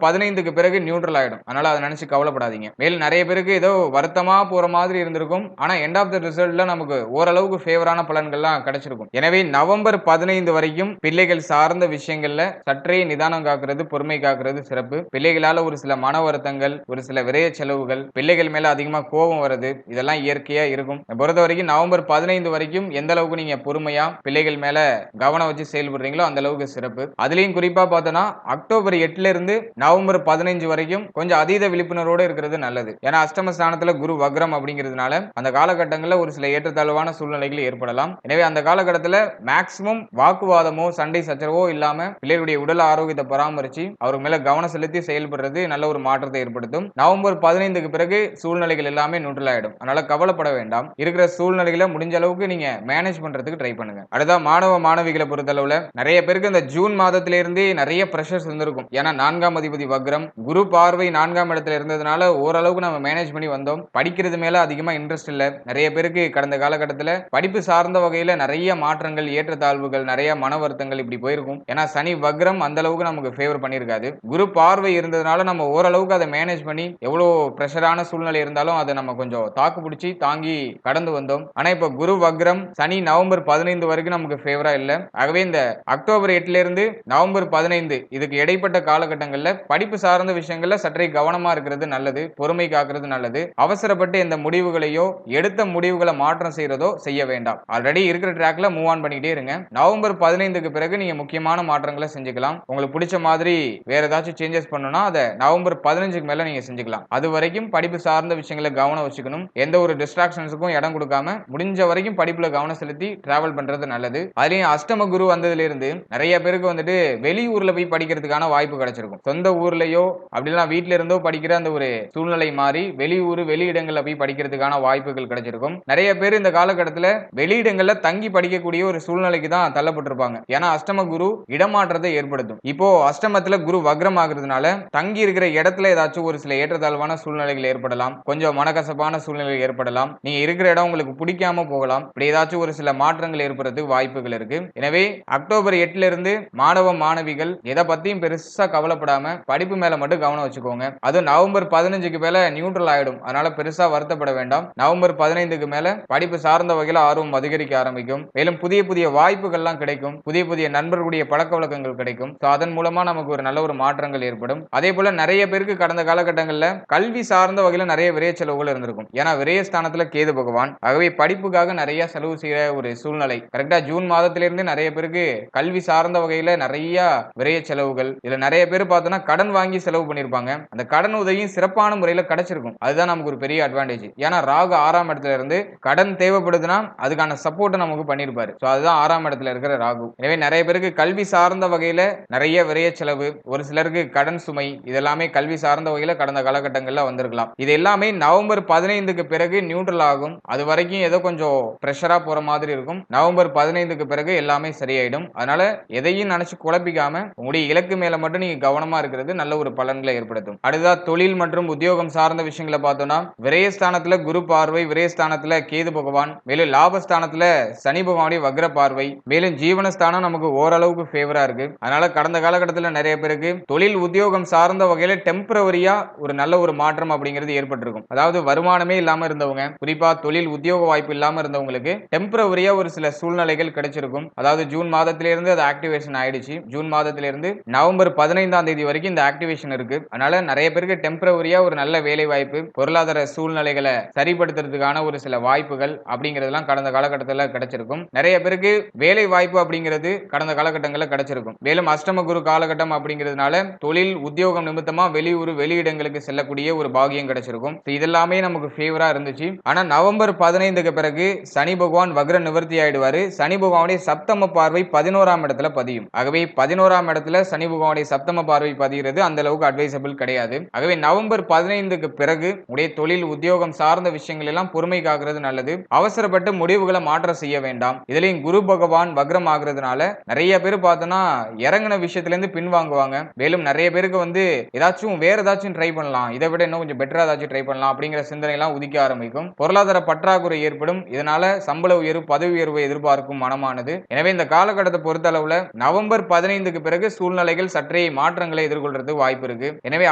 [SPEAKER 1] 15க்கு பிறகு நியூட்ரல் ஆயிடும். அதனால அதை நினைச்சு கவலைப்படாதீங்க. மேலும் நிறைய பேருக்கு ஏதோ வருத்தமா போற மாதிரி இருந்திருக்கும். ஆனா எண்ட் ஆஃப் த ரிசல்ட்ல நமக்கு ஓரளவுக்கு ஃபேவரான பலன்கள்லாம் கிடைச்சிருக்கும். எனவே நவம்பர் 15 வரைக்கும் பிள்ளைகள் சார்ந்த விஷயங்கள்ல சற்றே நிதானம் காக்கிறது, பொறுமை காக்கிறது சிறப்பு. பிள்ளைகளால ஒரு சில மன வருத்தங்கள், ஒரு சில விரய செலவுகள், பிள்ளைகள் மேல அதிகமா கோபம் வருது, இதெல்லாம் இயற்கையா இருக்கும். பொறுத்த வரைக்கும் நவம்பர் 15 வரைக்கும் எந்த அளவுக்கு நீங்க பொறுமையா பிள்ளைகள் மேல கவனம் வச்சு செயல்படுறீங்களோ அந்த அளவுக்கு சிறப்பு. அதுலயும் குறிப்பா பார்த்தோம்னா அக்டோபர் 8ல இருந்து நவம்பர் 15 வரைக்கும் கொஞ்சம் அதீத விழிப்புணர்வோடு இருக்கிறது நல்லது. ஏன்னா அஷ்டம ஸ்தானத்துல குரு வக்ரம் அப்படிங்கிறதுனால அந்த காலகட்டங்களில் ஒரு சில ஏற்றத்தாழ்வான சூழ்நிலைகள் ஏற்படலாம். எனவே அந்த காலகட்டத்தில் மேக்சிமம் வாக்குவாதமோ சண்டை சச்சரவோ இல்லாம பிள்ளைகளுடைய உடல் ஆரோக்கியத்தை பராமரிச்சு அவருக்கு மேல கவனம் செலுத்தி செயல்படுறது நல்ல ஒரு மாற்றத்தை ஏற்படுத்தும். நவம்பர் 15க்கு பிறகு சூழ்நிலைகள் எல்லாமே நியூட்ரல் ஆயிடும். அதனால கவலைப்பட வேண்டாம். இருக்கிற சூழ்நிலைகளை முடிஞ்ச அளவுக்கு நீங்க மேனேஜ் பண்றதுக்கு ட்ரை பண்ணுங்க. அடுத்த மாணவ மாணவிகளை பொறுத்தளவுல நிறைய பேருக்கு இந்த ஜூன் மாதத்தில இருந்தே நிறைய பிரஷர்ஸ் இருந்திருக்கும். ஏன்னா 4ஆம் அதிபதி வக்ரம், குரு பார்வை 4ஆம் இடத்துல இருந்ததுனால ஓரளவுக்கு நம்ம மேனேஜ் பண்ணி வந்தோம். படிக்கிறது மேல அதிகமா இன்ட்ரெஸ்ட் இல்ல. நிறைய பேருக்கு கடந்த காலகட்டத்தில் படிப்பு சார்ந்த வகையில நிறைய மாற்றங்கள், ஏற்றத்தாழ்வுகள், நிறைய மன வருத்தங்கள் இப்படி போயிருக்கும். ஏன்னா சனி வக்ரம் அந்த அளவுக்கு நமக்கு ஃபேவர் பண்ணியிருக்காது. குரு பார்வை இருந்ததுனால நம்ம ஓரளவுக்கு அதை மேனேஜ் பண்ணி எவ்வளவு பிரஷரான சூழ்நிலை இருந்தாலும் அதை நம்ம கொஞ்சம் தாக்கு பிடிச்சி தாங்கி கடந்து வந்தோம். ஆனா இப்ப குரு வக்ரம் சனி நவம்பர் 15 வரைக்கும் நமக்கு ஃபேவரா இல்ல. ஆகவே இந்த அக்டோபர் 8ல இருந்து நவம்பர் 15 இதுக்கு இடைப்பட்ட காலகட்டங்கள்ல படிப்பு சார்ந்த விஷயங்கள்ல சற்றே கவனமா இருக்கிறது நல்லது, பொறுமை காக்கிறது நல்லது. அவசரப்பட்டு எந்த முடிவுகளையோ எடுத்த முடிவுகளை மாற்றம் செய்யறதோ செய்ய வேண்டாம். ஆல்ரெடி இருக்கிற ட்ராக்ல மூவ் ஆன் பண்ணிட்டே இருங்க. நவம்பர் 15க்கு பிறகு நீங்க முக்கியமான மாற்றங்களை செஞ்சுக்கலாம். உங்களுக்கு பிடிச்ச மாதிரி வேற ஏதாச்சும் சேஞ்சஸ் பண்ணனும்னா அதை நவம்பர் 15க்கு மேல நீங்க செஞ்சுக்கலாம். அது வரைக்கும் படிப்பு சார்ந்த விஷயங்களை கவனம் வச்சுக்கணும். எந்த ஒரு டிஸ்ட்ராக்ஷன்ஸுக்கும் இடம் கொடுக்காம முடிஞ்ச வரைக்கும் படிப்புல கவனம் செலுத்தி டிராவல் பண்றது நல்லது. அதுலயும் அஷ்டம குரு வந்ததுல இருந்து நிறைய பேருக்கு வந்துட்டு வெளியூர்ல போய் படிக்கிறதுக்கான வாய்ப்பு கிடைச்சிருக்கும். சொந்த ஊர்லயோ அப்படிலாம் வீட்ல இருந்தோ படிக்கிற அந்த ஒரு சூழ்நிலை மாறி வெளியூர் வெளியிடங்கள்ல போய் படிக்கிறதுக்கான வாய்ப்புகள் கிடைச்சிருக்கும். நிறைய பேர் இந்த காலகட்டத்தில் வெளியிடங்கள்ல தங்கி படிக்கக்கூடிய ஒரு சூழ்நிலைக்கு தான் தள்ளப்பட்டிருப்பாங்க. ஏன்னா அஷ்டம குரு இடமாற்றத்தை ஏற்படுத்தும். இப்போ அஷ்டமத்துல குரு வக்ரம் ஆகுறதுனால தங்கி இருக்கிற இடத்துல ஏதாச்சும் ஒரு சில ஏற்றத்தாழ்வான சூழ்நிலைகள் ஏற்படலாம். கொஞ்சம் மனக்கசப்பான சூழ்நிலை ஏற்படலாம். நீங்க இருக்கிற இடம் உங்களுக்கு பிடிக்காம போகலாம். இப்படி ஏதாச்சும் ஒரு சில மாற்றங்கள் ஏற்படுறதுக்கு வாய்ப்புகள் இருக்கு. எனவே அக்டோபர் 8ல இருந்து மாணவ மாணவிகள் எதை பத்தியும் பெருசா கவலைப்படாம படிப்பு மேல மட்டும் கவனம் வச்சுக்கோங்க. அது நவம்பர் 15க்கு மேல நியூட்ரல் ஆயிடும். அதனால பெருசா வருத்தப்பட வேண்டாம். நவம்பர் 15க்கு மேல படிப்பு சார்ந்த வகையில் ஆர்வம் அதிகரிக்க ஆரம்பிக்கும். மேலும் புதிய புதிய வாய்ப்புகள்லாம் கிடைக்கும். புதிய புதிய நண்பர்களுடைய பழக்க வழக்கங்கள் கிடைக்கும். அதன் மூலமா நமக்கு ஒரு நல்ல ஒரு மாற்றங்கள் ஏற்படும். அதே போல நிறைய பேருக்கு கடந்த காலகட்டங்களில் கல்வி சார்ந்த வகையில் நிறைய விரைய செலவுகள் இருந்திருக்கும். ஏன்னா விரயஸ்தானத்துல கேது பகவான். ஆகவே படிப்புக்காக நிறைய செலவு செய்யற ஒரு சூழ்நிலை கரெக்டா ஜூன் மாதத்திலிருந்து நிறைய பேருக்கு கல்வி சார்ந்த வகையில நிறைய விரைய செலவுகள். இதுல நிறைய பேர் பார்த்தோம்னா கடன் வாங்கி செலவு பண்ணிருப்பாங்க. அந்த கடன் உதவியும் சிறப்பான முறையில் கிடைச்சிருக்கும். அதுதான் நமக்கு ஒரு பெரிய அட்வான்டேஜ். ஏன்னா ராகு 6ஆம் இடத்துல இருந்து கடன் தேவைப்படுதுன்னா அதுக்கான சப்போர்ட் நமக்கு பண்ணிருப்பாரு. அதுதான் 6ஆம் இடத்துல இருக்கிற ராகு. எனவே நிறைய பேருக்கு கல்வி சார்ந்த வகையில நிறைய விரைய செலவு, ஒரு சிலருக்கு கடன் சுமை, இதெல்லாமே கல்வி சார்ந்த வகையில கடந்த காலகட்டங்கள்ல வந்திருக்கலாம். இது எல்லாமே நவம்பர் 15க்கு பிறகு நியூட்ரல் ஆகும். அது வரைக்கும் ஏதோ கொஞ்சம் பிரஷரா போற மாதிரி இருக்கும். நவம்பர் 15க்கு பிறகு எல்லாமே சரியாயிடும். அதனால எதையும் நினைச்சு குழப்பிக்காம உங்களுடைய இலக்கு மேல மட்டும் நீங்க கவனமா இருக்கிறது நல்ல ஒரு பலன்களை ஏற்படுத்தும். அடுத்ததா தொழில் மற்றும் உத்தியோகம் சார்ந்த விஷயங்களை பார்த்தோம்னா விரயஸ்தானத்துல குரு பார்வை, விரயஸ்தானத்துல கேது பகவான், மேலும் லாபஸ்தானத்துல சனி பகவானுடைய வக்ர பார்வை, மேலும் ஜீவனஸ்தானம் நமக்கு ஓரளவுக்கு ஃபேவரா இருக்கு. அதனால கடந்த காலகட்டத்தில் நிறைய பேருக்கு தொழில் உத்தியோகம் சார்ந்த வகையில டெம்பரவரியா ஒரு நல்ல ஒரு மாற்றம் அப்படிங்கிறது ஏற்பட்டிருக்கும். அதாவது வருமானமே இல்லாம இருந்தவங்க, குறிப்பா தொழில் உத்தியோக வாய்ப்பு இல்லாம இருந்தவங்களுக்கு டெம்பரவரியா ஒரு சில சூழ்நிலைகள் கிடைச்சிருக்கும். அதாவது ஜூன் மாதத்திலிருந்து அது ஆக்டிவேஷன் ஆயிடுச்சு. ஜூன் மாதத்திலிருந்து நவம்பர் 15ஆம் தேதி வரைக்கும் இந்த ஆக்டிவேஷன் இருக்கு. அதனால நிறைய பேருக்கு டெம்பரவரியா ஒரு நல்ல வேலை வாய்ப்பு, பொருளாதார சூழ்நிலைகளை சரிப்படுத்துறதுக்கான ஒரு சில வாய்ப்புகள் அப்படிங்கிறதெல்லாம் கடந்த காலகட்டத்தில் கிடைச்சிருக்கும். நிறைய பேருக்கு வேலை வாய்ப்பு அப்படிங்கிறது கடந்த காலகட்டங்களில் கிடைச்சிருக்கும். மேலும் அஷ்டம குரு காலகட்டம் அப்படிங்கிறதுனால தொழில் உத்தியோகம் நிமித்தமா வெளியூர் வெளியிடங்களுக்கு செல்லக்கூடிய ஒரு பாகியம் கிடைச்சிருக்கும். இதெல்லாமே நமக்கு ஃபேவரா இருந்துச்சு. ஆனா நவம்பர் 15க்கு பிறகு சனி பகவான் வக்ர நிவர்த்தி ஆயிடுவாரு. சனி பகவானுடைய சப்தம பார்வை 11ஆம் இடத்துல பதியும். ஆகவே 11ஆம் இடத்துல சனி பகவானுடைய சப்தம பார்வை பதிகிறது அந்த அளவுக்கு அட்வைசபிள் கிடையாது. ஆகவே நவம்பர் 15க்கு பிறகு உடைய தொழில் உத்தியோகம் சார்ந்த விஷயங்கள் எல்லாம் பொறுமை காக்கிறது நல்லது. அவசரப்பட்டு முடிவுகளை மாற்ற செய்ய வேண்டாம். இதுலயும் குரு பகவான் வக்ரம் ஆகுறதுனால நிறைய பேர் பார்த்தோம்னா இறங்கின விஷயத்துல இருந்து பின்வாங்குவாங்க. மேலும் நிறைய பேருக்கு வந்து ஏதாச்சும் வேற ஏதாச்சும் ட்ரை பண்ணலாம், இதை விட இன்னும் கொஞ்சம் பெட்டரா ஏதாச்சும் ட்ரை பண்ணலாம் அப்படிங்கிற சிந்தனை எல்லாம் உதிக்க ஆரம்பிக்கும். பொருளாதார பற்றாக்குறை ஏற்படும். இதனால சம்பள உயர்வு, பதவி உயர்வு எதிர்பார்க்கும் மனமானது. எனவே இந்த காலகட்டத்தை பொறுத்த அளவுல நவம்பர் நவம்பர் 15க்கு பிறகு சூழ்நிலைகள் சற்றே மாற்றங்களை எதிர்கொள்றது வாய்ப்பு இருக்கு. எனவே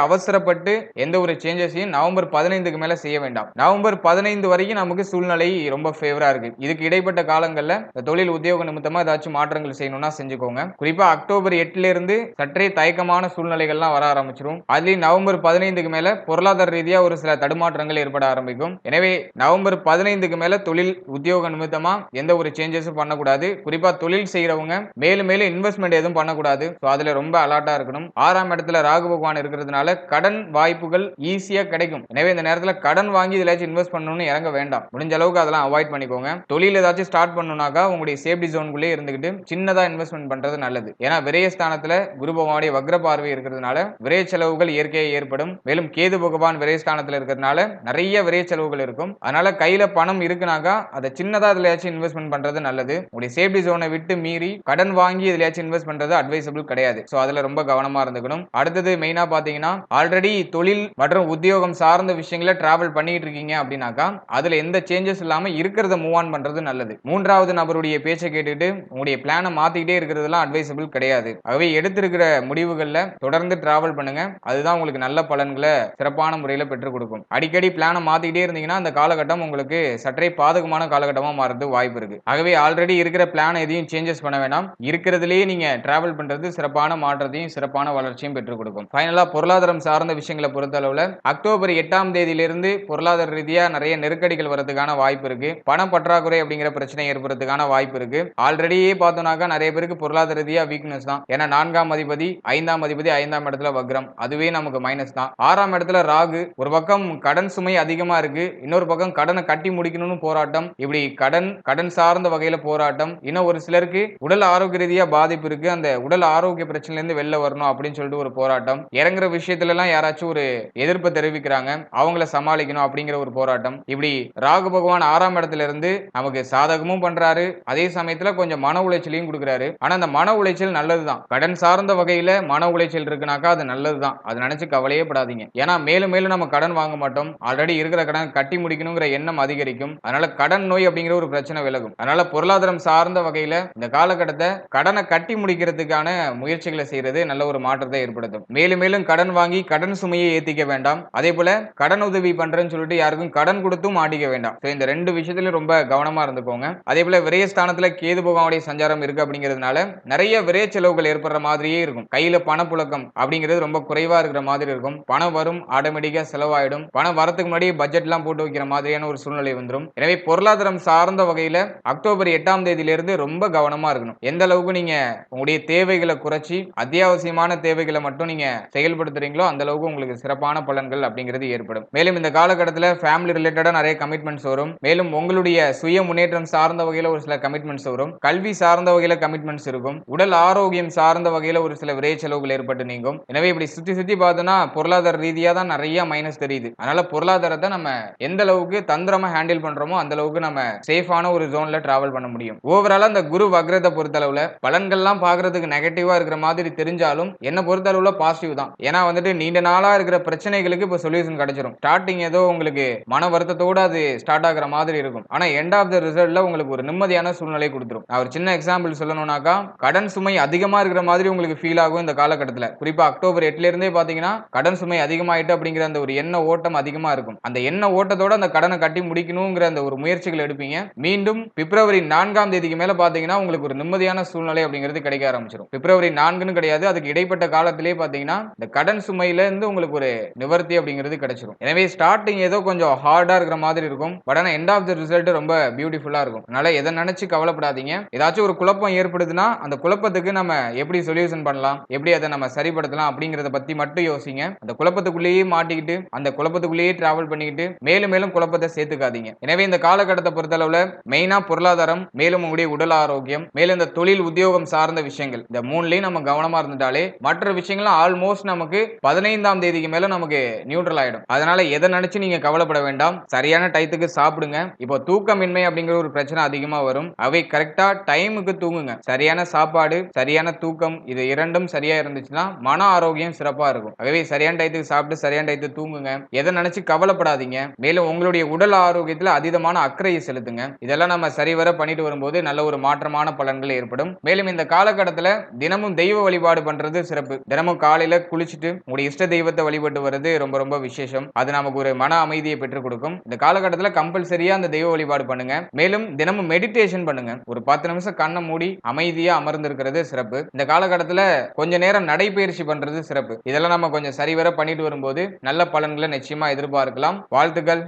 [SPEAKER 1] அவசரப்பட்டு எந்த ஒரு சேஞ்சஸையும் நவம்பர் 15க்கு மேல செய்ய வேண்டாம். நவம்பர் 15 வரைக்கும் நமக்கு சூழ்நிலை ரொம்ப ஃபேவரா இருக்கு. இதுக்கு இடைப்பட்ட காலங்கள்ல தொழில் உத்தியோக நிமித்தமா ஏதாச்சும் மாற்றங்கள் செய்யணும்னா செஞ்சுக்கோங்க. குறிப்பா அக்டோபர் 8ல இருந்து சற்றே தயக்கமான சூழ்நிலைகள்லாம் வர ஆரம்பிச்சிடும். அதுலயும் நவம்பர் 15க்கு மேல பொருளாதார ரீதியா ஒரு சில தடுமாற்றங்கள் ஏற்பட ஆரம்பிக்கும். எனவே நவம்பர் 15க்கு மேல தொழில் உத்தியோக நிமித்தமா எந்த ஒரு சேஞ்சஸும் பண்ணக்கூடாது. குறிப்பா தொழில் செய்யறவங்க மேலும் மேலும் இன்வெஸ்ட்மெண்ட் எதுவும் பண்ணக்கூடாது. அதுல ரொம்ப அலர்ட்டா இருக்கணும். 6ஆம் இடத்துல ராகு பகவான் இருக்கிறதுனால கடன் வாய்ப்புகள் ஈஸியா கிடைக்கும். எனவே இந்த நேரத்துல கடன் வாங்கி இதுலயாச்சும் இன்வெஸ்ட் பண்ணணும்னு இறங்க வேண்டாம். முடிஞ்ச அளவுக்கு அதெல்லாம் அவாய்ட் பண்ணிக்கோங்க. தொழில் ஏதாச்சும் ஸ்டார்ட் பண்ணணும்னாக்கா உங்களுடைய சேஃப்டி ஜோனுக்குள்ளே இருந்துகிட்டு சின்னதா இன்வெஸ்ட்மெண்ட் பண்றது நல்லது. ஏன்னா விரயஸ்தானத்துல குரு பகவானுடைய வக்ர பார்வை இருக்கிறதுனால விரய செலவுகள் இயற்கையாக ஏற்படும். மேலும் கேது பகவான் விரயஸ்தானத்துல இருக்கிறதுனால நிறைய விரய செலவுகள் இருக்கும். அதனால கையில பணம் இருக்குனாக்கா அதை சின்னதா இதுலயாச்சும் இன்வெஸ்ட்மெண்ட் பண்றது நல்லது. உங்களுடைய சேஃப்டி ஜோனை விட்டு மீறி கடன் வாங்கி இதுலயாச்சும் இன்வெஸ்ட் பண்றது அட்வைசபிள் கிடையாது. சோ அதுல ரொம்ப கவனமா இருந்துக்கணும். அடுத்தது மெயினா பாத்தீங்கன்னா ஆல்ரெடி தொழில் மற்றும் உத்தியோகம் சார்ந்த விஷயங்களை டிராவல் பண்ணிட்டு இருக்கீங்க அப்படின்னாக்கா அதுல எந்த சேஞ்சஸ் இல்லாம இருக்கிறத மூவ் ஆன் பண்றது நல்லது. மூன்றாவது நபருடைய பேச்சை கேட்டுட்டு உங்களுடைய பிளானை மாத்திக்கிட்டே இருக்கிறதுலாம் அட்வைசபிள் கிடையாது. ஆகவே எடுத்திருக்கிற முடிவுகள்ல தொடர்ந்து டிராவல் பண்ணுங்க. அதுதான் உங்களுக்கு நல்ல பலன்களை சிறப்பான முறையில பெற்றுக் கொடுக்கும். அடிக்கடி பிளானை மாத்திக்கிட்டே இருந்தீங்கன்னா அந்த காலகட்டம் உங்களுக்கு சற்றே பாதகமான காலகட்டமா மாறது வாய்ப்பு இருக்கு. ஆகவே ஆல்ரெடி இருக்கிற பிளான் எதையும் சேஞ்சஸ் பண்ண வேண்டாம். இருக்கிறதுலேயே நீங்க டிராவல் பண்றது சிறப்பான மாற்றத்தையும் சிறப்பான வளர்ச்சியும் பெற்றுக் கொடுக்கும். ஃபைனலா பொருளாதாரம் சார்ந்த விஷயங்களை பொறுத்தளவுல அக்டோபர் 8ஆம் தேதியிலிருந்து பொருளாதார ரீதியா நிறைய நெருக்கடிகள் வரதுக்கான வாய்ப்பு இருக்கு. பண பற்றாக்குறை அப்படிங்கிற பிரச்சனை ஏற்படுறதுக்கான வாய்ப்பு இருக்கு. ஆல்ரெடியே பார்த்தோம்னாக்கா நிறைய பேருக்கு பொருளாதார ரீதியா வீக்னஸ் தான். ஏன்னா 4ஆம் அதிபதி 5ஆம் அதிபதி 5ஆம் இடத்துல வக்ரம், அதுவே நமக்கு மைனஸ் தான். 6ஆம் இடத்துல ராகு. ஒரு பக்கம் கடன் சுமை அதிகமா இருக்கு, இன்னொரு பக்கம் கடனை கட்டி முடிக்கணும்னு போராட்டம். இப்படி கடன் சார்ந்த வகையில போராட்டம். இன்னும் ஒரு சிலருக்கு உடல் ஆரோக்கிய ரீதியா பாதிப்பு இருக்கு. அந்த உடல் ஆரோக்கிய பிரச்சனையில இருந்து வெளில வரணும் அப்படின்னு சொல்லிட்டு ஒரு போராட்டம். இறங்குற விஷயத்துல எல்லாம் யாராச்சும் ஒரு எதிர்ப்பு தெரிவிக்கிறாங்க, அவங்கள சமாளிக்கணும் அப்படிங்கிற ஒரு போராட்டம். இப்படி ராகு பகவான் 6ஆம் இடத்துல இருந்து நமக்கு சாதகமும் பண்றாரு, அதே சமயத்துல கொஞ்சம் மன உளைச்சலையும் கொடுக்கிறாரு. ஆனா அந்த மன உளைச்சல் நல்லதுதான். கடன் சார்ந்த வகையில மன உளைச்சல் இருக்குனாக்கா அது நல்லதுதான். அது நினைச்சு கவலையே படாதீங்க. ஏன்னா மேலும் மேலும் நம்ம கடன் வாங்க மாட்டோம். ஆல்ரெடி இருக்கிற கடன் கட்டி முடிக்கணுங்கிற எண்ணம் அதிகரிக்கும். அதனால கடன் நோய் அப்படிங்கிற ஒரு பிரச்சனை விலகும். அதனால பொருளாதாரம் சார்ந்த வகையில இந்த காலகட்டத்தை கடனை கட்டி முடிக்கிறதுக்கான முயற்சிகளை செய்யறது நல்ல ஒரு மாற்றத்தை ஏற்படுத்தும். மேலும் மேலும் கடன் வாங்கி கடன் சுமையை ஏத்திக்க வேண்டாம். அதே போல கடன் உதவி பண்றேன்னு சொல்லிட்டு யாருக்கும் கடன் கொடுத்தும் மாட்டிக்க வேண்டாம். இந்த ரெண்டு விஷயத்திலும் ரொம்ப கவனமா இருந்துக்கோங்க. அதே போல விரயஸ்தானத்துல கேது பகவானுடைய சஞ்சாரம் இருக்கு அப்படிங்கிறதுனால நிறைய விரய செலவுகள் ஏற்படுற மாதிரியே இருக்கும். கையில பணப்புழக்கம் அப்படிங்கிறது ரொம்ப குறைவா இருக்கிற மாதிரி இருக்கும். பணம் வரும், ஆட்டோமேட்டிக்கா செலவாயிடும். பணம் வரதுக்கு முன்னாடி பட்ஜெட் எல்லாம் போட்டு வைக்கிற மாதிரியான ஒரு சூழ்நிலை வந்துடும். எனவே பொருளாதாரம் சார்ந்த வகையில அக்டோபர் 8ஆம் தேதியிலிருந்து ரொம்ப கவனமா இருக்கணும். எந்த அளவுக்கு நீங்க உங்களுடைய தேவைகளை குறைச்சி அத்தியாவசியமான தேவைகளை மட்டும் நீங்க செயல்படுத்துறீங்களோ அந்த அளவுக்கு உங்களுக்கு சிறப்பான பலன்கள் அப்படிங்கிறது ஏற்படும். மேலும் இந்த காலகட்டத்தில் ஃபேமிலி ரிலேட்டடா நிறைய கமிட்மெண்ட்ஸ் வரும். மேலும் உங்களுடைய சுய முன்னேற்றம் சார்ந்த வகையில ஒரு சில கமிட்மெண்ட்ஸ் வரும். கல்வி சார்ந்த வகையில கமிட்மெண்ட்ஸ் இருக்கும். உடல் ஆரோக்கியம் சார்ந்த வகையில ஒரு சில விரை செலவுகள் ஏற்பட்டு நீங்கும். எனவே இப்படி சுத்தி சுத்தி பார்த்தோம்னா பொருளாதார ரீதியா தான் நிறைய மைனஸ் தெரியுது. அதனால பொருளாதாரத்தை நம்ம எந்த அளவுக்கு தந்திரமா ஹேண்டில் பண்றோமோ அந்த அளவுக்கு நம்ம சேஃபான ஒரு ஜோன்ல டிராவல் பண்ண முடியும். ஓவராலா இந்த குரு வக்ரத்தை பொறுத்தளவுல பலன்கள்லாம் பாக்குறதுக்கு நெகட்டிவா இருக்கிற மாதிரி தெரிஞ்சாலும் என்ன பொறுத்தளவுல பாசிட்டிவ் தான். ஏன்னா வந்துட்டு நீண்ட நாளா இருக்கிற பிரச்சனைகளுக்கு இப்ப சொல்யூஷன் கிடைச்சிடும். ஸ்டார்டிங் ஏதோ உங்களுக்கு மன வருத்தத்தோட அது ஸ்டார்ட் ஆகிற மாதிரி இருக்கும். ஆனா எண்ட் ஆஃப் த ரிசல்ட்ல உங்களுக்கு ஒரு நிம்மதியான சூழ்நிலை கொடுத்துரும். நான் ஒரு சின்ன எக்ஸாம்பிள் சொல்லணும்னாக்கா கடன் சுமை அதிகமா இருக்கிற மாதிரி உங்களுக்கு ஃபீல் ஆகும் இந்த காலகட்டத்தில். குறிப்பா அக்டோபர் 8ல இருந்தே பாத்தீங்கன்னா கடன் சுமை அதிகமாயிட்டு அப்படிங்கிற அந்த ஒரு எண்ண ஓட்டம் அதிகமா இருக்கும். அந்த எண்ண ஓட்டத்தோட அந்த கடனை கட்டி முடிக்கணுங்கிற அந்த ஒரு முயற்சிகள் எடுப்பீங்க. மீண்டும் பிப்ரவரி 4ஆம் தேதிக்கு மேல பாத்தீங்கன்னா உங்களுக்கு ஒரு நிம்மதியான சூழ்நிலை அப்படிங்கிறது கிடைக்க ஆரம்பிச்சிடும். பிப்ரவரி 4ன்னு கிடையாது, அதுக்கு இடைப்பட்ட காலத்திலே பாத்தீங்கன்னா இந்த கடன் சுமையில இருந்து உங்களுக்கு ஒரு நிவர்த்தி அப்படிங்கிறது கிடைச்சிடும். எனவே ஸ்டார்டிங் ஏதோ கொஞ்சம் ஹார்டா இருக்கிற மாதிரி இருக்கும். பட் ஆனா எண்ட் ஆஃப் த ரிசல்ட் ரொம்ப பியூட்டிஃபுல்லா இருக்கும். அதனால எதை நினைச்சு கவலைப்படாதீங்க. ஏதாச்சும் ஒரு குழப்பம் ஏற்படுதுன்னா அந்த குழப்பத்துக்கு நம்ம எப்படி சொல்யூஷன் பண்ணலாம், எப்படி அதை நம்ம சரிப்படுத்தலாம் அப்படிங்கறத பத்தி மட்டும் யோசிங்க. அந்த குழப்பத்துக்குள்ளேயே மாட்டிக்கிட்டு அந்த குழப்பத்துக்குள்ளேயே டிராவல் பண்ணிக்கிட்டு மேலும் மேலும் குழப்பத்தை சேர்த்துக்காதீங்க. எனவே இந்த காலகட்டத்தை பொறுத்தளவுல மெயினா பொருளாதாரம், மேலும் உங்களுடைய உடல் ஆரோக்கியம், மேலும் இந்த தொழில் உத்தியோகம் சார்ந்த விஷயங்கள், இந்த மூணுலயும் நம்ம கவனமா இருந்துட்டாலே மற்ற விஷயங்களும் ஆல்மோஸ்ட் நமக்கு 15ஆம் தேதிக்கு மேல நமக்கு நியூட்ரல் ஆயிடும். அதனால எதை நினைச்சு நீங்க கவலைப்பட வேண்டாம். சரியான டயத்துக்கு சாப்பிடுங்க. இப்போ தூக்கமின்மை அப்படிங்கிற ஒரு பிரச்சனை அதிகமா வரும். அவை கரெக்டா டைமுக்கு தூங்குங்க. சரியான சாப்பாடு, சரியான தூக்கம், இது இரண்டும் சரியா இருந்துச்சுன்னா மன ஆரோக்கியம் சிறப்பா இருக்கும். ஆகவே சரியான டயத்துக்கு சாப்பிட்டு சரியான டயத்துக்கு தூங்குங்க. எதை நினைச்சு கவலைப்படாதீங்க. மேலும் உங்களுடைய உடல் ஆரோக்கியத்துல அதீதமான அக்கறையை செலுத்துங்க. இதெல்லாம் நம்ம சரிவர பண்ணிட்டு வரும்போது நல்ல ஒரு மாற்றமான பலன்கள் ஏற்படும். மேலும் இந்த கால காலகட்டத்துல தினமும் தெய்வ வழிபாடு பண்றது சிறப்பு. தினமும் காலையில குளிச்சுட்டு உங்களுடைய இஷ்ட தெய்வத்தை வழிபட்டு வர்றது ரொம்ப ரொம்ப விசேஷம். அது நமக்கு ஒரு மன அமைதியை பெற்றுக் கொடுக்கும். இந்த காலகட்டத்துல கம்பல்சரியா அந்த தெய்வ வழிபாடு பண்ணுங்க. மேலும் தினமும் மெடிடேஷன் பண்ணுங்க. ஒரு 10 நிமிஷம் கண்ணை மூடி அமைதியா அமர்ந்திருக்கிறது சிறப்பு. இந்த காலகட்டத்துல கொஞ்ச நேரம் நடைபயிற்சி பண்றது சிறப்பு. இதெல்லாம் நம்ம கொஞ்சம் சரிவர பண்ணிட்டு வரும்போது நல்ல பலன்களை நிச்சயமா எதிர்பார்க்கலாம். வாழ்த்துக்கள்.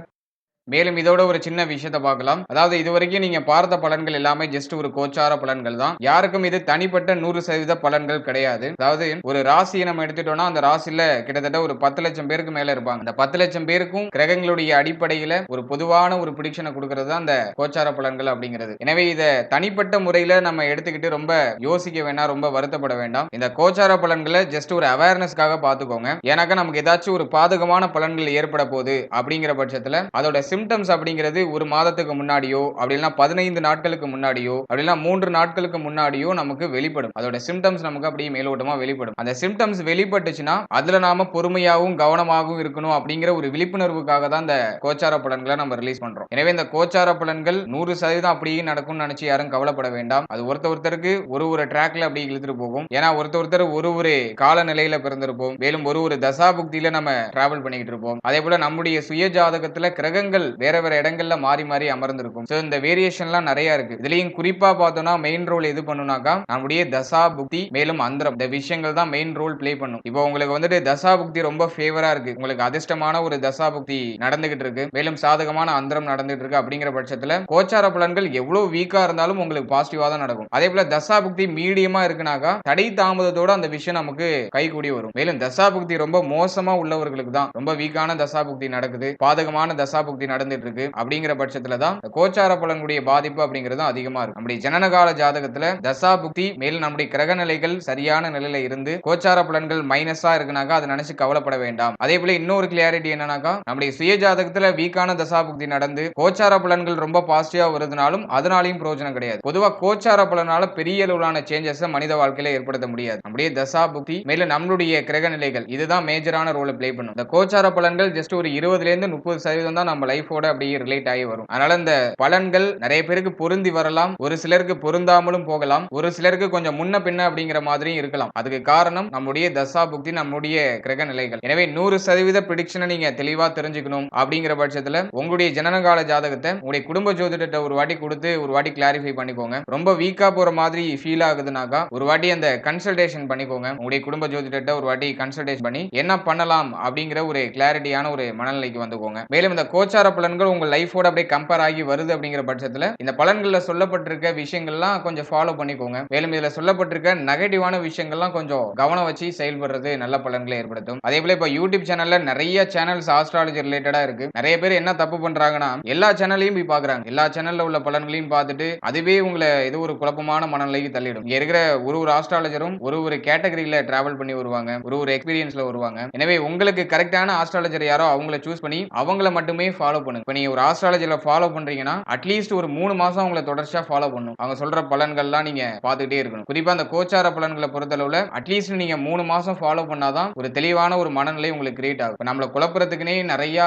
[SPEAKER 1] மேலும் இதோட ஒரு சின்ன விஷயத்த பார்க்கலாம். அதாவது இதுவரைக்கும் நீங்க பார்த்த பலன்கள் எல்லாமே ஜஸ்ட் ஒரு கோச்சார பலன்கள் தான். யாருக்கும் இது தனிப்பட்ட 100% பலன்கள் கிடையாது. அதாவது ஒரு ராசியை நம்ம எடுத்துட்டோம்னா அந்த ராசியில கிட்டத்தட்ட ஒரு 10 லட்சம் பேருக்கு மேல இருப்பாங்க. அந்த 10 லட்சம் பேருக்கும் கிரகங்களுடைய அடிப்படையில ஒரு பொதுவான ஒரு பிரிடிக்ஷனை கொடுக்கிறது தான் அந்த கோச்சார பலன்கள் அப்படிங்கிறது. எனவே இத தனிப்பட்ட முறையில நம்ம எடுத்துக்கிட்டு ரொம்ப யோசிக்க வேண்டாம், ரொம்ப வருத்தப்பட வேண்டாம். இந்த கோச்சார பலன்களை ஜஸ்ட் ஒரு அவேர்னஸ்க்காக பார்த்துக்கோங்க. ஏன்னாக்கா நமக்கு ஏதாச்சும் ஒரு பாதகமான பலன்கள் ஏற்பட போகுது அப்படிங்கிற பட்சத்துல அதோட சிம்டம்ஸ் அப்படிங்கிறது ஒரு மாதத்துக்கு முன்னாடியோ அப்படின்னா 15 நாட்களுக்கு முன்னாடியோ அப்படின்னா 3 நாட்களுக்கு முன்னாடியோ நமக்கு வெளிப்படும். அதோட சிம்டம்ஸ் நமக்கு அப்படியே மேலோட்டமா வெளிப்படும். அந்த சிம்டம்ஸ் வெளிப்பட்டுச்சுன்னா அதுல நாம பொறுமையாகவும் கவனமாகவும் இருக்கணும் அப்படிங்கிற ஒரு விழிப்புணர்வுக்காக தான் இந்த கோச்சார பலன்களை நம்ம ரிலீஸ் பண்றோம். எனவே இந்த கோச்சார பலன்கள் 100% அப்படியே நடக்கும்னு நினைச்சு யாரும் கவலைப்பட வேண்டாம். அது ஒருத்தருக்கு ஒரு ட்ராக்ல அப்படி இழுத்துட்டு போகும். ஏன்னா ஒருத்தர் ஒரு காலநிலையில பிறந்திருப்போம். மேலும் ஒரு தசாபுக்தியில நம்ம டிராவல் பண்ணிட்டு இருப்போம். அதே போல நம்முடைய சுய ஜாதகத்துல கிரகங்கள் வேற இடங்கள்ல மாறி மாறி அமர்ந்திருக்கும். சோ இந்த வேரியேஷன்லாம் நிறைய இருக்கு. இதுலயும் குறிப்பா பார்த்தோம்னா மெயின் ரோல் எது பண்ணுனாக்கா நம்முடைய தசா புக்தி மேலும் அந்தரம் இந்த விஷயங்கள் தான் மெயின் ரோல் ப்ளே பண்ணும். இப்போ உங்களுக்கு வந்துட்டு தசா புக்தி ரொம்ப ஃபேவரா இருக்கு, உங்களுக்கு அதிர்ஷ்டமான ஒரு தசா புக்தி நடந்துகிட்டு இருக்கு, மேலும் சாதகமான அந்தரம் நடந்துட்டு இருக்கு அப்படிங்கிற பட்சத்துல கோச்சார பலன்கள் எவ்வளவு வீக்கா இருந்தாலும் உங்களுக்கு பாசிட்டிவா தான் நடக்கும். அதே போல தசா புக்தி மீடியமா இருக்குனாக்கா தடை தாமதத்தோட அந்த விஷயம் நமக்கு கைகூடி வரும். மேலும் தசா புக்தி ரொம்ப மோசமா உள்ளவர்களுக்கு தான் ரொம்ப வீக்கான தசா புக்தி நடக்குது, பாதகமான தசா புக்தி நடந்துட்டு இருக்கு அப்படிங்கிற பட்சத்துல தான் கோச்சார பலனுடைய பாதிப்பு அப்படிங்கிறது அதிகமா இருக்கும். நம்முடைய ஜனனகால ஜாதகத்துல தசா புக்தி மேலும் நம்முடைய கிரக நிலைகள் சரியான நிலையில இருந்து கோச்சார பலன்கள் மைனஸா இருக்குனாக்கா அதை நினைச்சு கவலைப்பட வேண்டாம். அதே போல இன்னொரு கிளியாரிட்டி என்னன்னாக்கா நம்முடைய சுய ஜாதகத்துல வீக்கான தசா புக்தி நடந்து கோச்சார பலன்கள் ரொம்ப பாசிட்டிவா வருதுனாலும் அதனாலையும் பிரயோஜனம் கிடையாது. பொதுவா கோச்சார பலனால பெரிய அளவிலான சேஞ்சஸ் மனித வாழ்க்கையில ஏற்படுத்த முடியாது. நம்முடைய தசா புக்தி மேலும் நம்மளுடைய கிரக நிலைகள் இதுதான் மேஜரான ரோலை பிளே பண்ணும். இந்த கோச்சார பலன்கள் ஜஸ்ட் ஒரு 20 இருந்து 30% தான் நம்ம லைஃபோட அப்படியே ரிலேட் ஆகி வரும். அதனால இந்த பலன்கள் நிறைய பேருக்கு பொருந்தி வரலாம், ஒரு சிலருக்கு பொருந்தாமலும் போகலாம், ஒரு சிலருக்கு கொஞ்சம் முன்ன பின்ன அப்படிங்கிற மாதிரியும் இருக்கலாம். அதுக்கு காரணம் நம்முடைய தசா புக்தி நம்முடைய கிரக நிலைகள். எனவே 100% பிரிடிக்ஷனை நீங்க தெளிவா தெரிஞ்சுக்கணும் அப்படிங்கிற பட்சத்துல உங்களுடைய ஜனனகால ஜாதகத்தை உங்களுடைய குடும்ப ஜோதிடத்தை ஒரு வாட்டி கொடுத்து ஒரு வாட்டி கிளாரிஃபை பண்ணிக்கோங்க. ரொம்ப வீக்கா போற மாதிரி ஃபீல் ஆகுதுனாக்கா ஒரு வாட்டி அந்த கன்சல்டேஷன் பண்ணிக்கோங்க. உங்களுடைய குடும்ப ஜோதிடத்தை ஒரு வாட்டி கன்சல்டேஷன் பண்ணி என்ன பண்ணலாம் அப்படிங்கிற ஒரு கிளாரிட்டியான ஒரு மனநிலைக்கு வந்துக்கோங்க. மேலும் இந்த கோச்சார பலன்கள் உங்க லைஃபோட அப்படியே கம்பேர் ஆகி வருது அப்படிங்கிற பட்சத்துல இந்த பலன்கள்ல சொல்லப்பட்டிருக்க விஷயங்கள்லாம் கொஞ்சம் ஃபாலோ பண்ணிக்கோங்க. மேலும் இதுல சொல்லப்பட்டிருக்க நெகட்டிவான விஷயங்கள்லாம் கொஞ்சம் கவனம் வச்சு செயல்படுறது நல்ல பலன்களை ஏற்படுத்தும். அதே போல இப்ப யூடியூப் சேனல்ல நிறைய சேனல்ஸ் ஆஸ்ட்ராலஜி ரிலேட்டடா இருக்கு. நிறைய பேர் என்ன தப்பு பண்றாங்கன்னா எல்லா சேனல்லையும் போய் பாக்குறாங்க. எல்லா சேனல்ல உள்ள பலன்களையும் பார்த்துட்டு அதுவே உங்களை ஏதோ ஒரு குழப்பமான மனநிலைக்கு தள்ளிடும். இங்க இருக்கிற ஒரு ஆஸ்ட்ராலஜரும் ஒரு கேட்டகரியில டிராவல் பண்ணி வருவாங்க, ஒரு எக்ஸ்பீரியன்ஸ்ல வருவாங்க. எனவே உங்களுக்கு கரெக்டான ஆஸ்ட்ராலஜர் யாரோ அவங்கள சூஸ் பண்ணி அவங்கள மட்டுமே ஃபாலோ பண்ணுங்க. இப்ப நீங்க ஒரு ஆஸ்ட்ராலஜில ஃபாலோ பண்றீங்கன்னா அட்லீஸ்ட் ஒரு 3 மாசம் அவங்கள தொடர்ச்சியா ஃபாலோ பண்ணணும். அவங்க சொல்ற பலன்கள்லாம் நீங்க பார்த்துட்டே இருக்கணும். குறிப்பா அந்த கோச்சார பலன்களை பொறுத்தளவுல அட்லீஸ்ட் நீங்க 3 மாசம் ஃபாலோ பண்ணாதான் ஒரு தெளிவான ஒரு மனநிலை உங்களுக்கு கிரியேட் ஆகும். நம்மள குழப்பறதுக்குனே நிறைய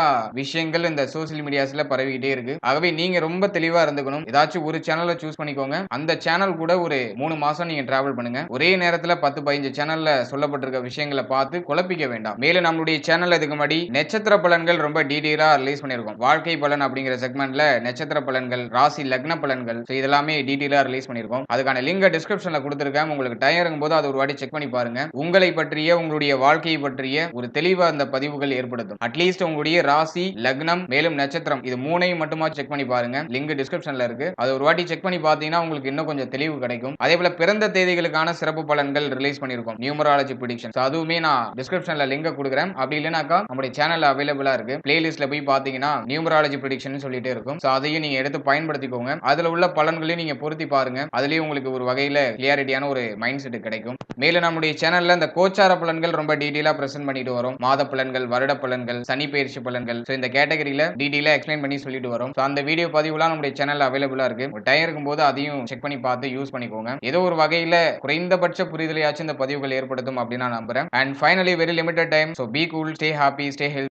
[SPEAKER 1] விஷயங்கள் இந்த சோசியல் மீடியாஸ்ல பரவிக்கிட்டே இருக்கு. ஆகவே நீங்க ரொம்ப தெளிவா இருந்துக்கணும். ஏதாச்சும் ஒரு சேனலை சூஸ் பண்ணிக்கோங்க. அந்த சேனல் கூட ஒரு 3 மாசம் நீங்க டிராவல் பண்ணுங்க. ஒரே நேரத்துல 10-15 சேனல்ல சொல்லப்பட்டிருக்க விஷயங்களை பார்த்து குழப்பிக்க வேண்டாம். மேலும் நம்மளுடைய சேனல்ல இதுக்கு முன்னாடி நட்சத்திர பலன்கள் ரொம்ப டீடைலா ரிலீஸ் பண்ணிருக்கோம். வாழ்க்கை பலன் அப்படிங்கிற செக்மெண்ட்ல நட்சத்திர பலன்கள், ராசி லக்ன பலன்கள் இதெல்லாமே டீடைலா ரிலீஸ் பண்ணிருக்கோம். அதுக்கான லிங்க் டிஸ்கிரிப்ஷன்ல கொடுத்திருக்கேன். உங்களுக்கு டைம் இருக்கும்போது அது ஒரு வாட்டி செக் பண்ணி பாருங்க. உங்களை பற்றிய உங்களுடைய வாழ்க்கையை பற்றிய ஒரு தெளிவா அந்த பதிவுகள் ஏற்படுத்தும். அட்லீஸ்ட் உங்களுடைய ராசி லக்னம் மேலும் நட்சத்திரம் இது மூணையும் மட்டுமா செக் பண்ணி பாருங்க. லிங்க் டிஸ்கிரிப்ஷன்ல இருக்கு. அது ஒரு வாட்டி செக் பண்ணி பார்த்தீங்கன்னா உங்களுக்கு இன்னும் கொஞ்சம் தெளிவு கிடைக்கும். அதே போல பிறந்த தேதிகளுக்கான சிறப்பு பலன்கள் ரிலீஸ் பண்ணிருக்கோம். நியூமராலஜி பிரெடிக்ஷன் அதுவுமே நான் டிஸ்கிரிப்ஷன்ல லிங்க் கொடுக்குறேன். அப்படி இல்லைனாக்கா நம்முடைய சேனல்ல அவைலபிளா இருக்கு. பிளேலிஸ்ட்ல போய் பாத்தீங்கன்னா நியூமராலஜி பிரெடிக்ஷன் சொல்லிட்டே இருக்கும். சோ அதையும் நீங்க எடுத்து பயன்படுத்திக்கோங்க. அதுல உள்ள பலன்களையும் நீங்க பொருத்தி பாருங்க. அதுலயும் உங்களுக்கு ஒரு வகையில கிளியாரிட்டியான ஒரு மைண்ட் செட் கிடைக்கும். மேலும் நம்முடைய சேனல்ல இந்த கோச்சார பலன்கள் ரொம்ப டீடைலா பிரசன்ட் பண்ணிட்டு வரும். மாத பலன்கள், வருட பலன்கள், சனி பெயர்ச்சி பலன்கள் இந்த கேட்டகரியில டீடைலா எக்ஸ்பிளைன் பண்ணி சொல்லிட்டு வரும். அந்த வீடியோ பதிவுலாம் நம்முடைய சேனல்ல அவைலபிளா இருக்கு. டைம் இருக்கும்போது அதையும் செக் பண்ணி பார்த்து யூஸ் பண்ணிக்கோங்க. ஏதோ ஒரு வகையில குறைந்தபட்ச புரிதலையாச்சும் இந்த பதிவுகள் ஏற்படுத்தும் அப்படின்னு நான் நம்புறேன். And finally very limited time. So be cool, stay happy, stay healthy.